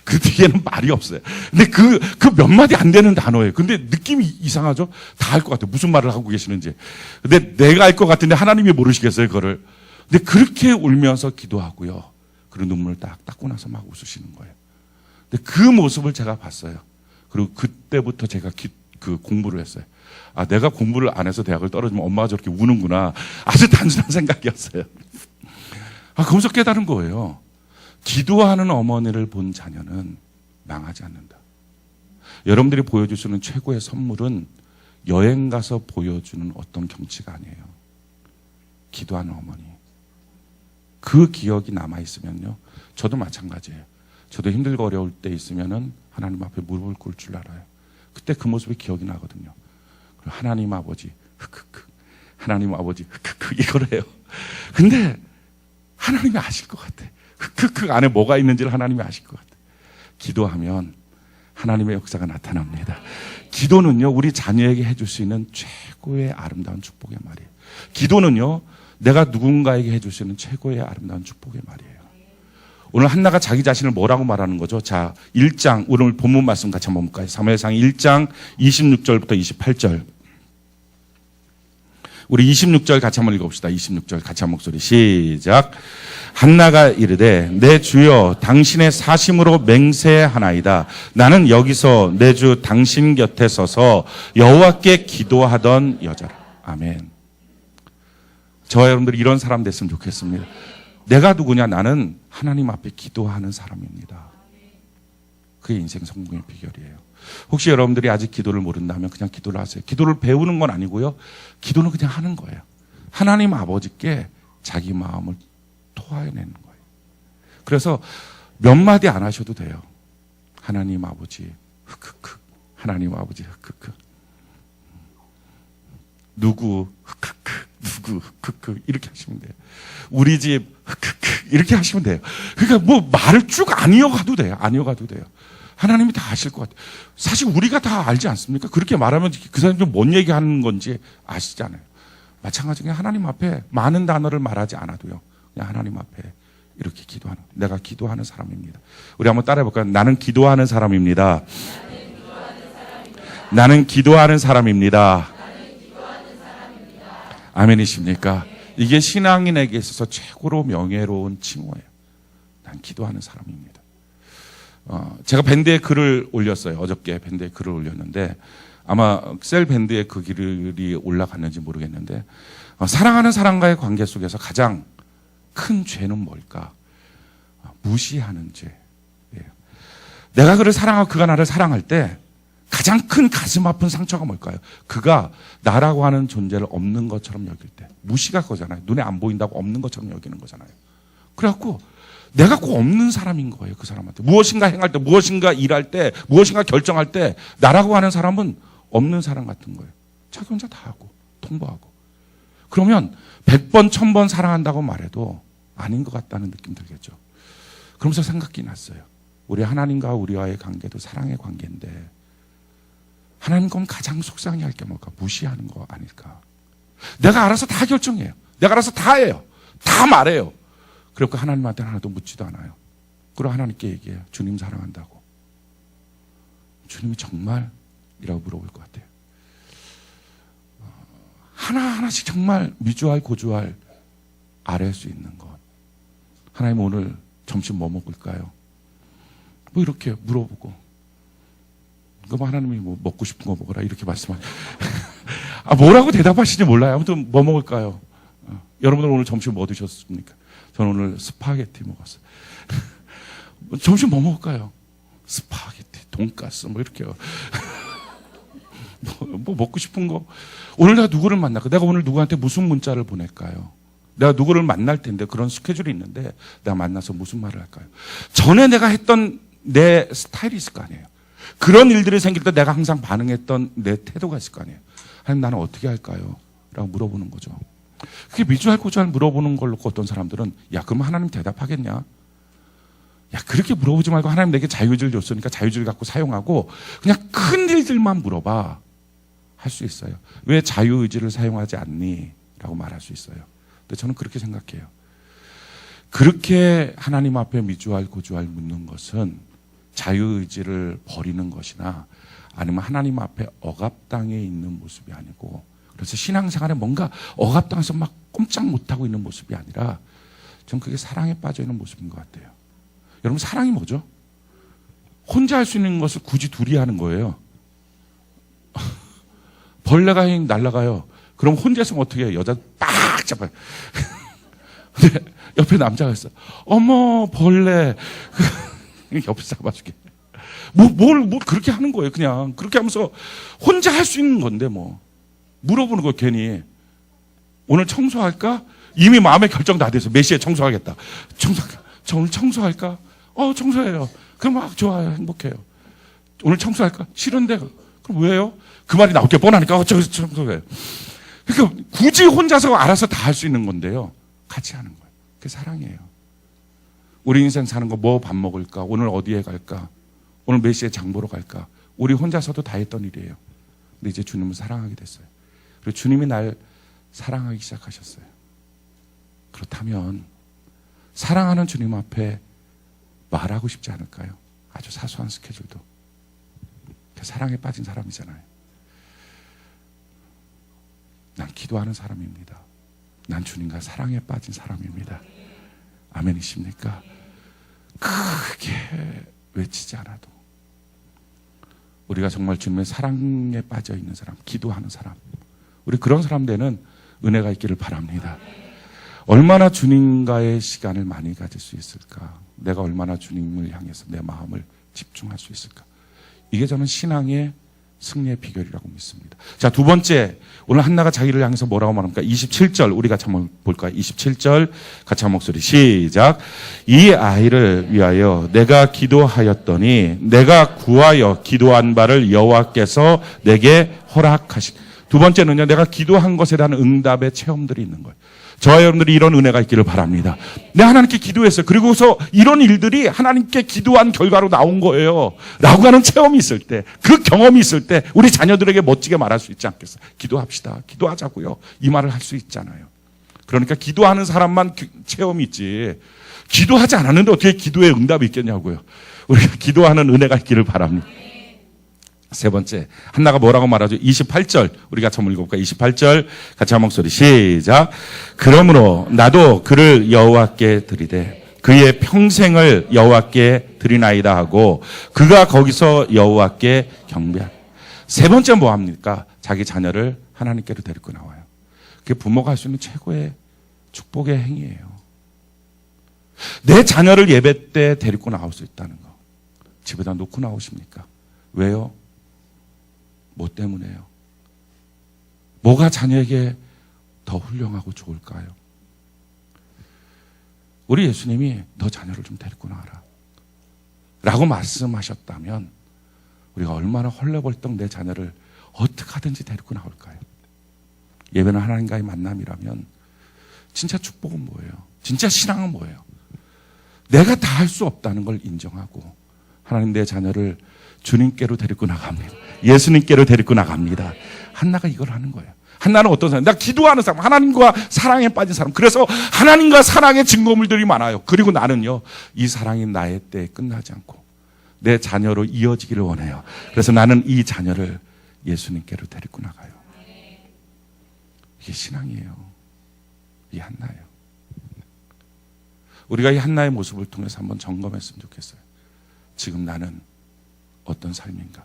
그 뒤에는 말이 없어요. 근데 그 몇 마디 안 되는 단어예요. 근데 느낌이 이상하죠? 다 알 것 같아요. 무슨 말을 하고 계시는지. 근데 내가 알 것 같은데 하나님이 모르시겠어요, 그거를. 근데 그렇게 울면서 기도하고요. 그리고 눈물을 딱 닦고 나서 막 웃으시는 거예요. 근데 그 모습을 제가 봤어요. 그리고 그때부터 제가 공부를 했어요. 아, 내가 공부를 안 해서 대학을 떨어지면 엄마가 저렇게 우는구나. 아주 단순한 생각이었어요. 그러면서 깨달은 거예요. 기도하는 어머니를 본 자녀는 망하지 않는다. 여러분들이 보여줄 수 있는 최고의 선물은 여행 가서 보여주는 어떤 경치가 아니에요. 기도하는 어머니. 그 기억이 남아있으면요. 저도 마찬가지예요. 저도 힘들고 어려울 때 있으면은 하나님 앞에 무릎을 꿇을 줄 알아요. 그때 그 모습이 기억이 나거든요. 하나님 아버지, 하나님 아버지, 이걸 해요. 근데 하나님이 아실 것 같아. 그 안에 뭐가 있는지를 하나님이 아실 것 같아. 기도하면 하나님의 역사가 나타납니다. 기도는요, 우리 자녀에게 해줄 수 있는 최고의 아름다운 축복의 말이에요. 기도는요, 내가 누군가에게 해줄 수 있는 최고의 아름다운 축복의 말이에요. 오늘 한나가 자기 자신을 뭐라고 말하는 거죠? 자, 1장, 오늘 본문 말씀 같이 한번 볼까요? 사무엘상 1장 26절부터 28절. 우리 26절 같이 한번 읽어봅시다. 26절 같이 한 목소리 시작. 한나가 이르되 내 주여 당신의 사심으로 맹세하나이다. 나는 여기서 내 주 당신 곁에 서서 여호와께 기도하던 여자라. 아멘. 저와 여러분들이 이런 사람 됐으면 좋겠습니다. 내가 누구냐? 나는 하나님 앞에 기도하는 사람입니다. 그게 인생 성공의 비결이에요. 혹시 여러분들이 아직 기도를 모른다면 그냥 기도를 하세요. 기도를 배우는 건 아니고요. 기도는 그냥 하는 거예요. 하나님 아버지께 자기 마음을 토해내는 거예요. 그래서 몇 마디 안 하셔도 돼요. 하나님 아버지 흑흑흑, 하나님 아버지 흑흑흑, 누구 흑흑흑, 누구 흑흑흑 이렇게 하시면 돼요. 우리 집 흑흑흑 이렇게 하시면 돼요. 그러니까 뭐 말을 쭉 안 이어가도 돼요. 안 이어가도 돼요. 하나님이 다 아실 것 같아요. 사실 우리가 다 알지 않습니까? 그렇게 말하면 그 사람이 좀 뭔 얘기하는 건지 아시잖아요. 마찬가지로 하나님 앞에 많은 단어를 말하지 않아도요. 그냥 하나님 앞에 이렇게 기도하는, 내가 기도하는 사람입니다. 우리 한번 따라해볼까요? 나는 기도하는 사람입니다. 나는 기도하는 사람입니다. 아멘이십니까? 이게 신앙인에게 있어서 최고로 명예로운 칭호예요. 난 기도하는 사람입니다. 제가 밴드에 글을 올렸어요. 어저께 밴드에 글을 올렸는데 아마 셀 밴드에 그 글이 올라갔는지 모르겠는데 사랑하는 사람과의 관계 속에서 가장 큰 죄는 뭘까? 무시하는 죄예요. 내가 그를 사랑하고 그가 나를 사랑할 때 가장 큰 가슴 아픈 상처가 뭘까요? 그가 나라고 하는 존재를 없는 것처럼 여길 때. 무시가 그거잖아요. 눈에 안 보인다고 없는 것처럼 여기는 거잖아요. 그래갖고 내가 꼭 없는 사람인 거예요. 그 사람한테. 무엇인가 행할 때, 무엇인가 일할 때, 무엇인가 결정할 때 나라고 하는 사람은 없는 사람 같은 거예요. 자기 혼자 다 하고 통보하고. 그러면 100번, 1000번 사랑한다고 말해도 아닌 것 같다는 느낌 들겠죠. 그러면서 생각이 났어요. 우리 하나님과 우리와의 관계도 사랑의 관계인데 하나님 건 가장 속상해 할 게 뭘까? 무시하는 거 아닐까? 내가 알아서 다 결정해요. 내가 알아서 다 해요. 다 말해요. 그리고 하나님한테는 하나도 묻지도 않아요. 그리고 하나님께 얘기해요. 주님 사랑한다고. 주님이 정말? 이라고 물어볼 것 같아요. 하나하나씩 정말 미주알 고주알 아뢰할 수 있는 것. 하나님 오늘 점심 뭐 먹을까요? 뭐 이렇게 물어보고 그럼 하나님이 뭐 먹고 싶은 거 먹어라 이렇게 말씀하세요. 뭐라고 대답하시지 몰라요. 아무튼 뭐 먹을까요? 여러분들 오늘 점심 뭐 드셨습니까? 저는 오늘 스파게티 먹었어요. 점심 뭐 먹을까요? 스파게티, 돈가스 뭐 이렇게요. 뭐 먹고 싶은 거. 오늘 내가 누구를 만날까? 내가 오늘 누구한테 무슨 문자를 보낼까요? 내가 누구를 만날 텐데 그런 스케줄이 있는데 내가 만나서 무슨 말을 할까요? 전에 내가 했던 내 스타일이 있을 거 아니에요. 그런 일들이 생길 때 내가 항상 반응했던 내 태도가 있을 거 아니에요. 하나님 나는 어떻게 할까요? 라고 물어보는 거죠. 그게 미주알 고주알 물어보는 걸 놓고 어떤 사람들은 야 그럼 하나님 대답하겠냐? 야 그렇게 물어보지 말고 하나님 내게 자유의지를 줬으니까 자유의지를 갖고 사용하고 그냥 큰 일들만 물어봐. 할 수 있어요. 왜 자유의지를 사용하지 않니? 라고 말할 수 있어요. 근데 저는 그렇게 생각해요. 그렇게 하나님 앞에 미주알 고주알 묻는 것은 자유의지를 버리는 것이나 아니면 하나님 앞에 억압당해 있는 모습이 아니고 그래서 신앙생활에 뭔가 억압당해서 막 꼼짝 못하고 있는 모습이 아니라 전 그게 사랑에 빠져 있는 모습인 것 같아요. 여러분 사랑이 뭐죠? 혼자 할 수 있는 것을 굳이 둘이 하는 거예요. 벌레가 날아가요. 그럼 혼자 있으면 어떻게 해요? 여자 딱 잡아요. 근데 옆에 남자가 있어. 어머 벌레. 옆에서 잡아줄게. 뭘 그렇게 하는 거예요. 그냥 그렇게 하면서 혼자 할 수 있는 건데 뭐 물어보는 거 괜히 오늘 청소할까? 이미 마음의 결정 다 돼서 몇 시에 청소하겠다. 저 오늘 청소할까? 청소해요. 그럼 막 좋아요. 행복해요. 오늘 청소할까? 싫은데 그럼 왜요? 그 말이 나올 게 뻔하니까 저기서 청소해요. 그러니까 굳이 혼자서 알아서 다 할 수 있는 건데요. 같이 하는 거예요. 그게 사랑이에요. 우리 인생 사는 거 뭐 밥 먹을까? 오늘 어디에 갈까? 오늘 몇 시에 장 보러 갈까? 우리 혼자서도 다 했던 일이에요. 근데 이제 주님은 사랑하게 됐어요. 그리고 주님이 날 사랑하기 시작하셨어요. 그렇다면 사랑하는 주님 앞에 말하고 싶지 않을까요? 아주 사소한 스케줄도. 사랑에 빠진 사람이잖아요. 난 기도하는 사람입니다. 난 주님과 사랑에 빠진 사람입니다. 아멘이십니까? 크게 외치지 않아도 우리가 정말 주님의 사랑에 빠져 있는 사람, 기도하는 사람, 우리 그런 사람 되는 은혜가 있기를 바랍니다. 얼마나 주님과의 시간을 많이 가질 수 있을까? 내가 얼마나 주님을 향해서 내 마음을 집중할 수 있을까? 이게 저는 신앙의 승리의 비결이라고 믿습니다. 자, 두 번째, 오늘 한나가 자기를 향해서 뭐라고 말합니까? 27절 우리 같이 한번 볼까요? 27절 같이 한 목소리 시작. 이 아이를 위하여 내가 기도하였더니 내가 구하여 기도한 바를 여호와께서 내게 허락하시. 두 번째는요, 내가 기도한 것에 대한 응답의 체험들이 있는 거예요. 저와 여러분들이 이런 은혜가 있기를 바랍니다. 내가 하나님께 기도했어요. 그리고서 이런 일들이 하나님께 기도한 결과로 나온 거예요. 라고 하는 체험이 있을 때, 그 경험이 있을 때 우리 자녀들에게 멋지게 말할 수 있지 않겠어요? 기도합시다. 기도하자고요. 이 말을 할 수 있잖아요. 그러니까 기도하는 사람만 체험이 있지, 기도하지 않았는데 어떻게 기도에 응답이 있겠냐고요. 우리가 기도하는 은혜가 있기를 바랍니다. 세 번째, 한나가 뭐라고 말하죠? 28절 우리 같이 한번 읽어볼까요? 28절 같이 한 목소리 시작. 그러므로 나도 그를 여호와께 드리되 그의 평생을 여호와께 드리나이다 하고 그가 거기서 여호와께 경배하라. 세 번째 뭐 합니까? 자기 자녀를 하나님께로 데리고 나와요. 그게 부모가 할 수 있는 최고의 축복의 행위예요. 내 자녀를 예배 때 데리고 나올 수 있다는 거, 집에다 놓고 나오십니까? 왜요? 뭐 때문에요? 뭐가 자녀에게 더 훌륭하고 좋을까요? 우리 예수님이 너 자녀를 좀 데리고 나와라 라고 말씀하셨다면 우리가 얼마나 헐레벌떡 내 자녀를 어떻게 하든지 데리고 나올까요? 예배는 하나님과의 만남이라면 진짜 축복은 뭐예요? 진짜 신앙은 뭐예요? 내가 다 할 수 없다는 걸 인정하고 하나님 내 자녀를 주님께로 데리고 나갑니다. 예수님께로 데리고 나갑니다. 한나가 이걸 하는 거예요. 한나는 어떤 사람? 나 기도하는 사람, 하나님과 사랑에 빠진 사람. 그래서 하나님과 사랑의 증거물들이 많아요. 그리고 나는요, 이 사랑이 나의 때에 끝나지 않고 내 자녀로 이어지기를 원해요. 그래서 나는 이 자녀를 예수님께로 데리고 나가요. 이게 신앙이에요. 이게 한나예요. 우리가 이 한나의 모습을 통해서 한번 점검했으면 좋겠어요. 지금 나는 어떤 삶인가?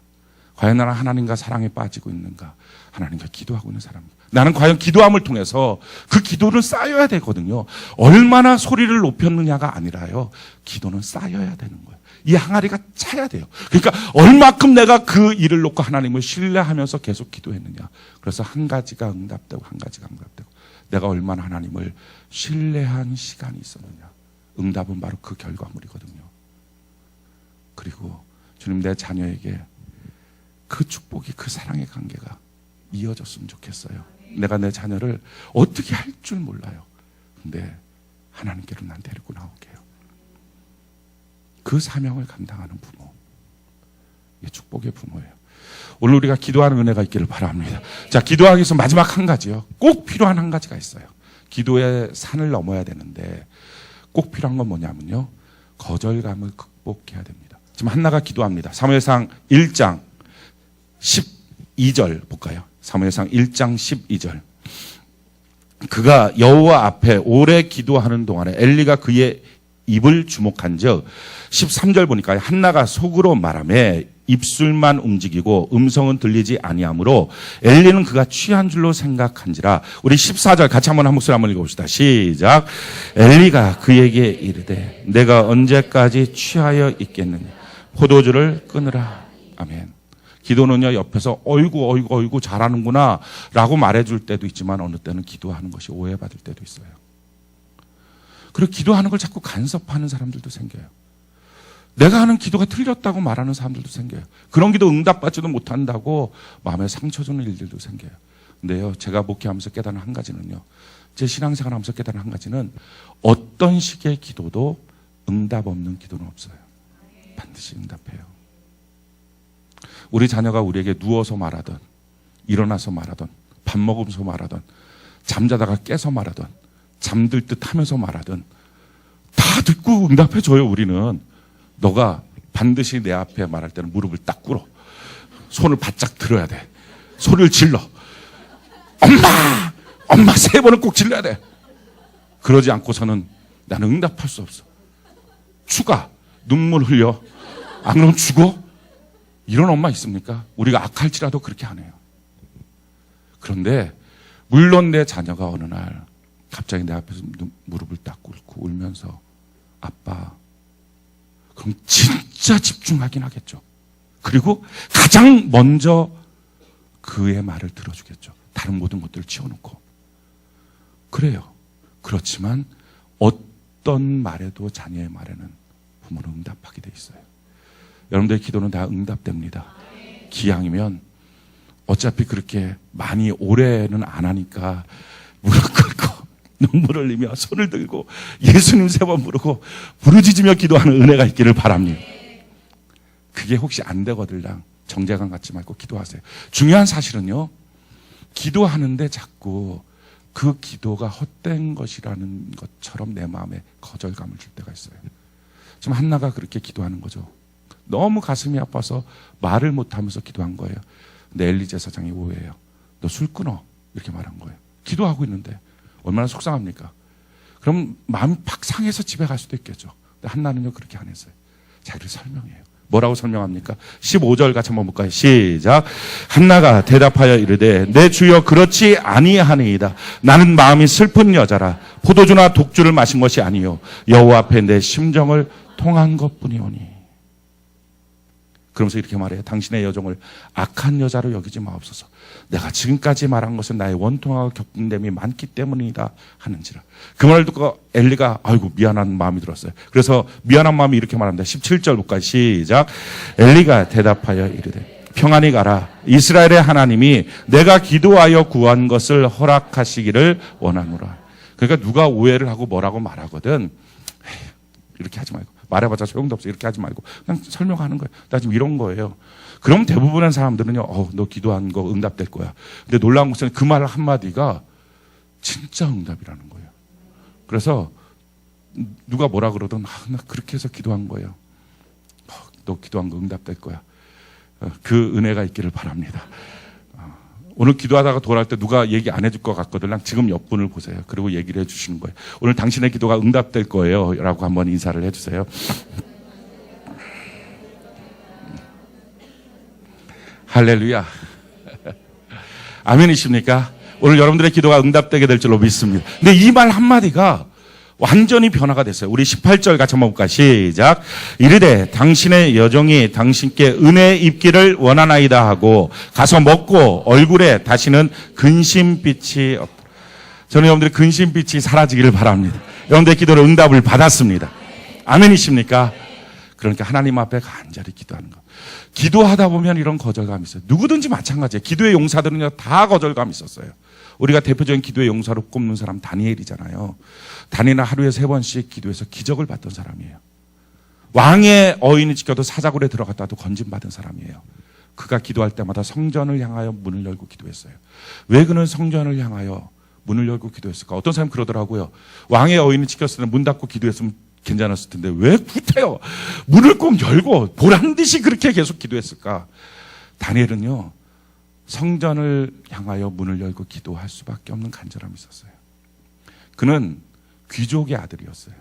과연 나는 하나님과 사랑에 빠지고 있는가? 하나님과 기도하고 있는 사람인가? 나는 과연 기도함을 통해서 그 기도는 쌓여야 되거든요. 얼마나 소리를 높였느냐가 아니라요, 기도는 쌓여야 되는 거예요. 이 항아리가 차야 돼요. 그러니까 얼마큼 내가 그 일을 놓고 하나님을 신뢰하면서 계속 기도했느냐. 그래서 한 가지가 응답되고 한 가지가 응답되고 내가 얼마나 하나님을 신뢰한 시간이 있었느냐. 응답은 바로 그 결과물이거든요. 그리고 주님, 내 자녀에게 그 축복이, 그 사랑의 관계가 이어졌으면 좋겠어요. 내가 내 자녀를 어떻게 할 줄 몰라요. 근데 하나님께로 난 데리고 나올게요. 그 사명을 감당하는 부모, 이게 축복의 부모예요. 오늘 우리가 기도하는 은혜가 있기를 바랍니다. 자, 기도하기 위해서 마지막 한 가지요. 꼭 필요한 한 가지가 있어요. 기도의 산을 넘어야 되는데 꼭 필요한 건 뭐냐면요, 거절감을 극복해야 됩니다. 지금 한나가 기도합니다. 사무엘상 1장 12절 볼까요? 사무엘상 1장 12절. 그가 여호와 앞에 오래 기도하는 동안에 엘리가 그의 입을 주목한즉 13절 보니까 한나가 속으로 말하며 입술만 움직이고 음성은 들리지 아니하므로 엘리는 그가 취한 줄로 생각한지라. 우리 14절 같이 한번 한 목소리 한번 읽어봅시다. 시작. 엘리가 그에게 이르되 내가 언제까지 취하여 있겠느냐. 포도주를 끊으라. 아멘. 기도는요, 옆에서 어이구 잘하는구나 라고 말해줄 때도 있지만 어느 때는 기도하는 것이 오해받을 때도 있어요. 그리고 기도하는 걸 자꾸 간섭하는 사람들도 생겨요. 내가 하는 기도가 틀렸다고 말하는 사람들도 생겨요. 그런 기도 응답받지도 못한다고 마음에 상처 주는 일들도 생겨요. 근데요, 제가 목회하면서 깨달은 한 가지는요, 제 신앙생활 하면서 깨달은 한 가지는 어떤 식의 기도도 응답 없는 기도는 없어요. 반드시 응답해요. 우리 자녀가 우리에게 누워서 말하던, 일어나서 말하던, 밥 먹으면서 말하던, 잠자다가 깨서 말하던, 잠들 듯 하면서 말하던 다 듣고 응답해줘요. 우리는. 너가 반드시 내 앞에 말할 때는 무릎을 딱 꿇어. 손을 바짝 들어야 돼. 소리를 질러. 엄마 3번을 꼭 질러야 돼. 그러지 않고서는 나는 응답할 수 없어. 추가 눈물 흘려. 안 그러면 죽어? 이런 엄마 있습니까? 우리가 악할지라도 그렇게 안 해요. 그런데 물론 내 자녀가 어느 날 갑자기 내 앞에서 무릎을 딱 꿇고 울면서 아빠, 그럼 진짜 집중하긴 하겠죠. 그리고 가장 먼저 그의 말을 들어주겠죠. 다른 모든 것들을 치워놓고. 그래요. 그렇지만 어떤 말에도 자녀의 말에는 부모는 응답하게 돼 있어요. 여러분들의 기도는 다 응답됩니다. 기왕이면 어차피 그렇게 많이 오래는 안 하니까 무릎 꿇고 눈물을 흘리며 손을 들고 예수님 3번 부르고 부르짖으며 기도하는 은혜가 있기를 바랍니다. 그게 혹시 안 되거들랑 정죄감 갖지 말고 기도하세요. 중요한 사실은요, 기도하는데 자꾸 그 기도가 헛된 것이라는 것처럼 내 마음에 거절감을 줄 때가 있어요. 지금 한나가 그렇게 기도하는 거죠. 너무 가슴이 아파서 말을 못하면서 기도한 거예요. 근데 엘리 제사장이 오해해요. 너 술 끊어, 이렇게 말한 거예요. 기도하고 있는데 얼마나 속상합니까? 그럼 마음이 팍 상해서 집에 갈 수도 있겠죠. 근데 한나는요 그렇게 안 했어요. 자기를 설명해요. 뭐라고 설명합니까? 15절 같이 한번 볼까요? 시작. 한나가 대답하여 이르되 내 주여 그렇지 아니하니이다. 나는 마음이 슬픈 여자라. 포도주나 독주를 마신 것이 아니요 여호와 앞에 내 심정을 통한 것뿐이오니. 그러면서 이렇게 말해요. 당신의 여종을 악한 여자로 여기지 마옵소서. 내가 지금까지 말한 것은 나의 원통하고 격분됨이 많기 때문이다 하는지라. 그 말을 듣고 엘리가 아이고 미안한 마음이 들었어요. 그래서 미안한 마음이 이렇게 말합니다. 17절 볼까요? 시작. 엘리가 대답하여 이르되 평안히 가라. 이스라엘의 하나님이 내가 기도하여 구한 것을 허락하시기를 원하노라. 그러니까 누가 오해를 하고 뭐라고 말하거든 이렇게 하지 말고, 말해봤자 소용도 없어 이렇게 하지 말고 그냥 설명하는 거예요. 나 지금 이런 거예요. 그럼 대부분의 사람들은요, 너 기도한 거 응답될 거야. 근데 놀라운 것은 그 말 한마디가 진짜 응답이라는 거예요. 그래서 누가 뭐라 그러든 나 그렇게 해서 기도한 거예요. 너 기도한 거 응답될 거야. 그 은혜가 있기를 바랍니다. 오늘 기도하다가 돌아올 때 누가 얘기 안 해줄 것 같거든. 지금 옆분을 보세요. 그리고 얘기를 해주시는 거예요. 오늘 당신의 기도가 응답될 거예요 라고 한번 인사를 해주세요. 할렐루야. 아멘이십니까? 오늘 여러분들의 기도가 응답되게 될 줄로 믿습니다. 근데 이 말 한마디가 완전히 변화가 됐어요. 우리 18절 같이 한번 볼까요? 시작. 이르되 당신의 여종이 당신께 은혜 입기를 원하나이다 하고 가서 먹고 얼굴에 다시는 근심빛이 없다. 저는 여러분들의 근심빛이 사라지기를 바랍니다. 여러분들의 기도로 응답을 받았습니다. 아멘이십니까? 그러니까 하나님 앞에 간절히 기도하는 것. 기도하다 보면 이런 거절감이 있어요. 누구든지 마찬가지예요. 기도의 용사들은요 다 거절감이 있었어요. 우리가 대표적인 기도의 용사로 꼽는 사람 다니엘이잖아요. 다니엘은 하루에 3번씩 기도해서 기적을 받던 사람이에요. 왕의 어인이 지켜도 사자굴에 들어갔다도 건진받은 사람이에요. 그가 기도할 때마다 성전을 향하여 문을 열고 기도했어요. 왜 그는 성전을 향하여 문을 열고 기도했을까? 어떤 사람이 그러더라고요. 왕의 어인이 지켰을 때 문 닫고 기도했으면 괜찮았을 텐데 왜 구태여 문을 꼭 열고 보란 듯이 그렇게 계속 기도했을까? 다니엘은요 성전을 향하여 문을 열고 기도할 수밖에 없는 간절함이 있었어요. 그는 귀족의 아들이었어요.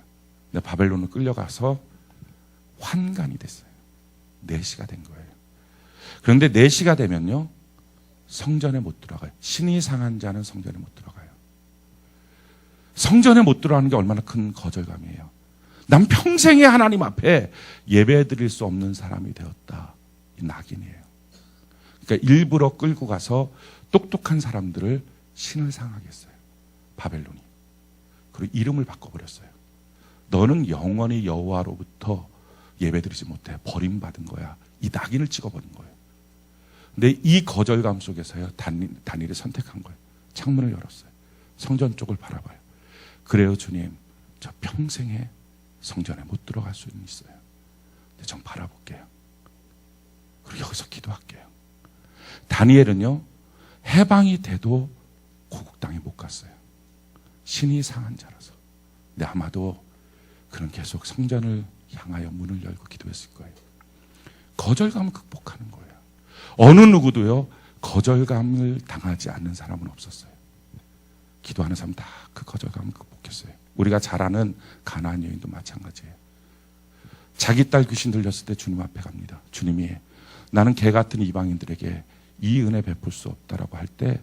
근데 바벨론을 끌려가서 환관이 됐어요. 내시가 된 거예요. 그런데 내시가 되면요 성전에 못 들어가요. 신이 상한 자는 성전에 못 들어가요. 성전에 못 들어가는 게 얼마나 큰 거절감이에요. 난 평생에 하나님 앞에 예배드릴 수 없는 사람이 되었다. 이 낙인이에요. 그러니까 일부러 끌고 가서 똑똑한 사람들을 신을 상하게 했어요. 바벨론이. 그리고 이름을 바꿔버렸어요. 너는 영원히 여호와로부터 예배드리지 못해. 버림받은 거야. 이 낙인을 찍어버린 거예요. 근데 이 거절감 속에서요 다니엘이 선택한 거예요. 창문을 열었어요. 성전 쪽을 바라봐요. 그래요 주님, 저 평생에 성전에 못 들어갈 수는 있어요. 근데 전 바라볼게요. 그리고 여기서 기도할게요. 다니엘은요 해방이 돼도 고국 땅에 못 갔어요. 신이 상한 자라서. 근데 아마도 그는 계속 성전을 향하여 문을 열고 기도했을 거예요. 거절감을 극복하는 거예요. 어느 누구도요 거절감을 당하지 않는 사람은 없었어요. 기도하는 사람 다 그 거절감을 극복했어요. 우리가 잘 아는 가나안 여인도 마찬가지예요. 자기 딸 귀신 들렸을 때 주님 앞에 갑니다. 주님이 나는 개 같은 이방인들에게 이 은혜 베풀 수 없다라고 할 때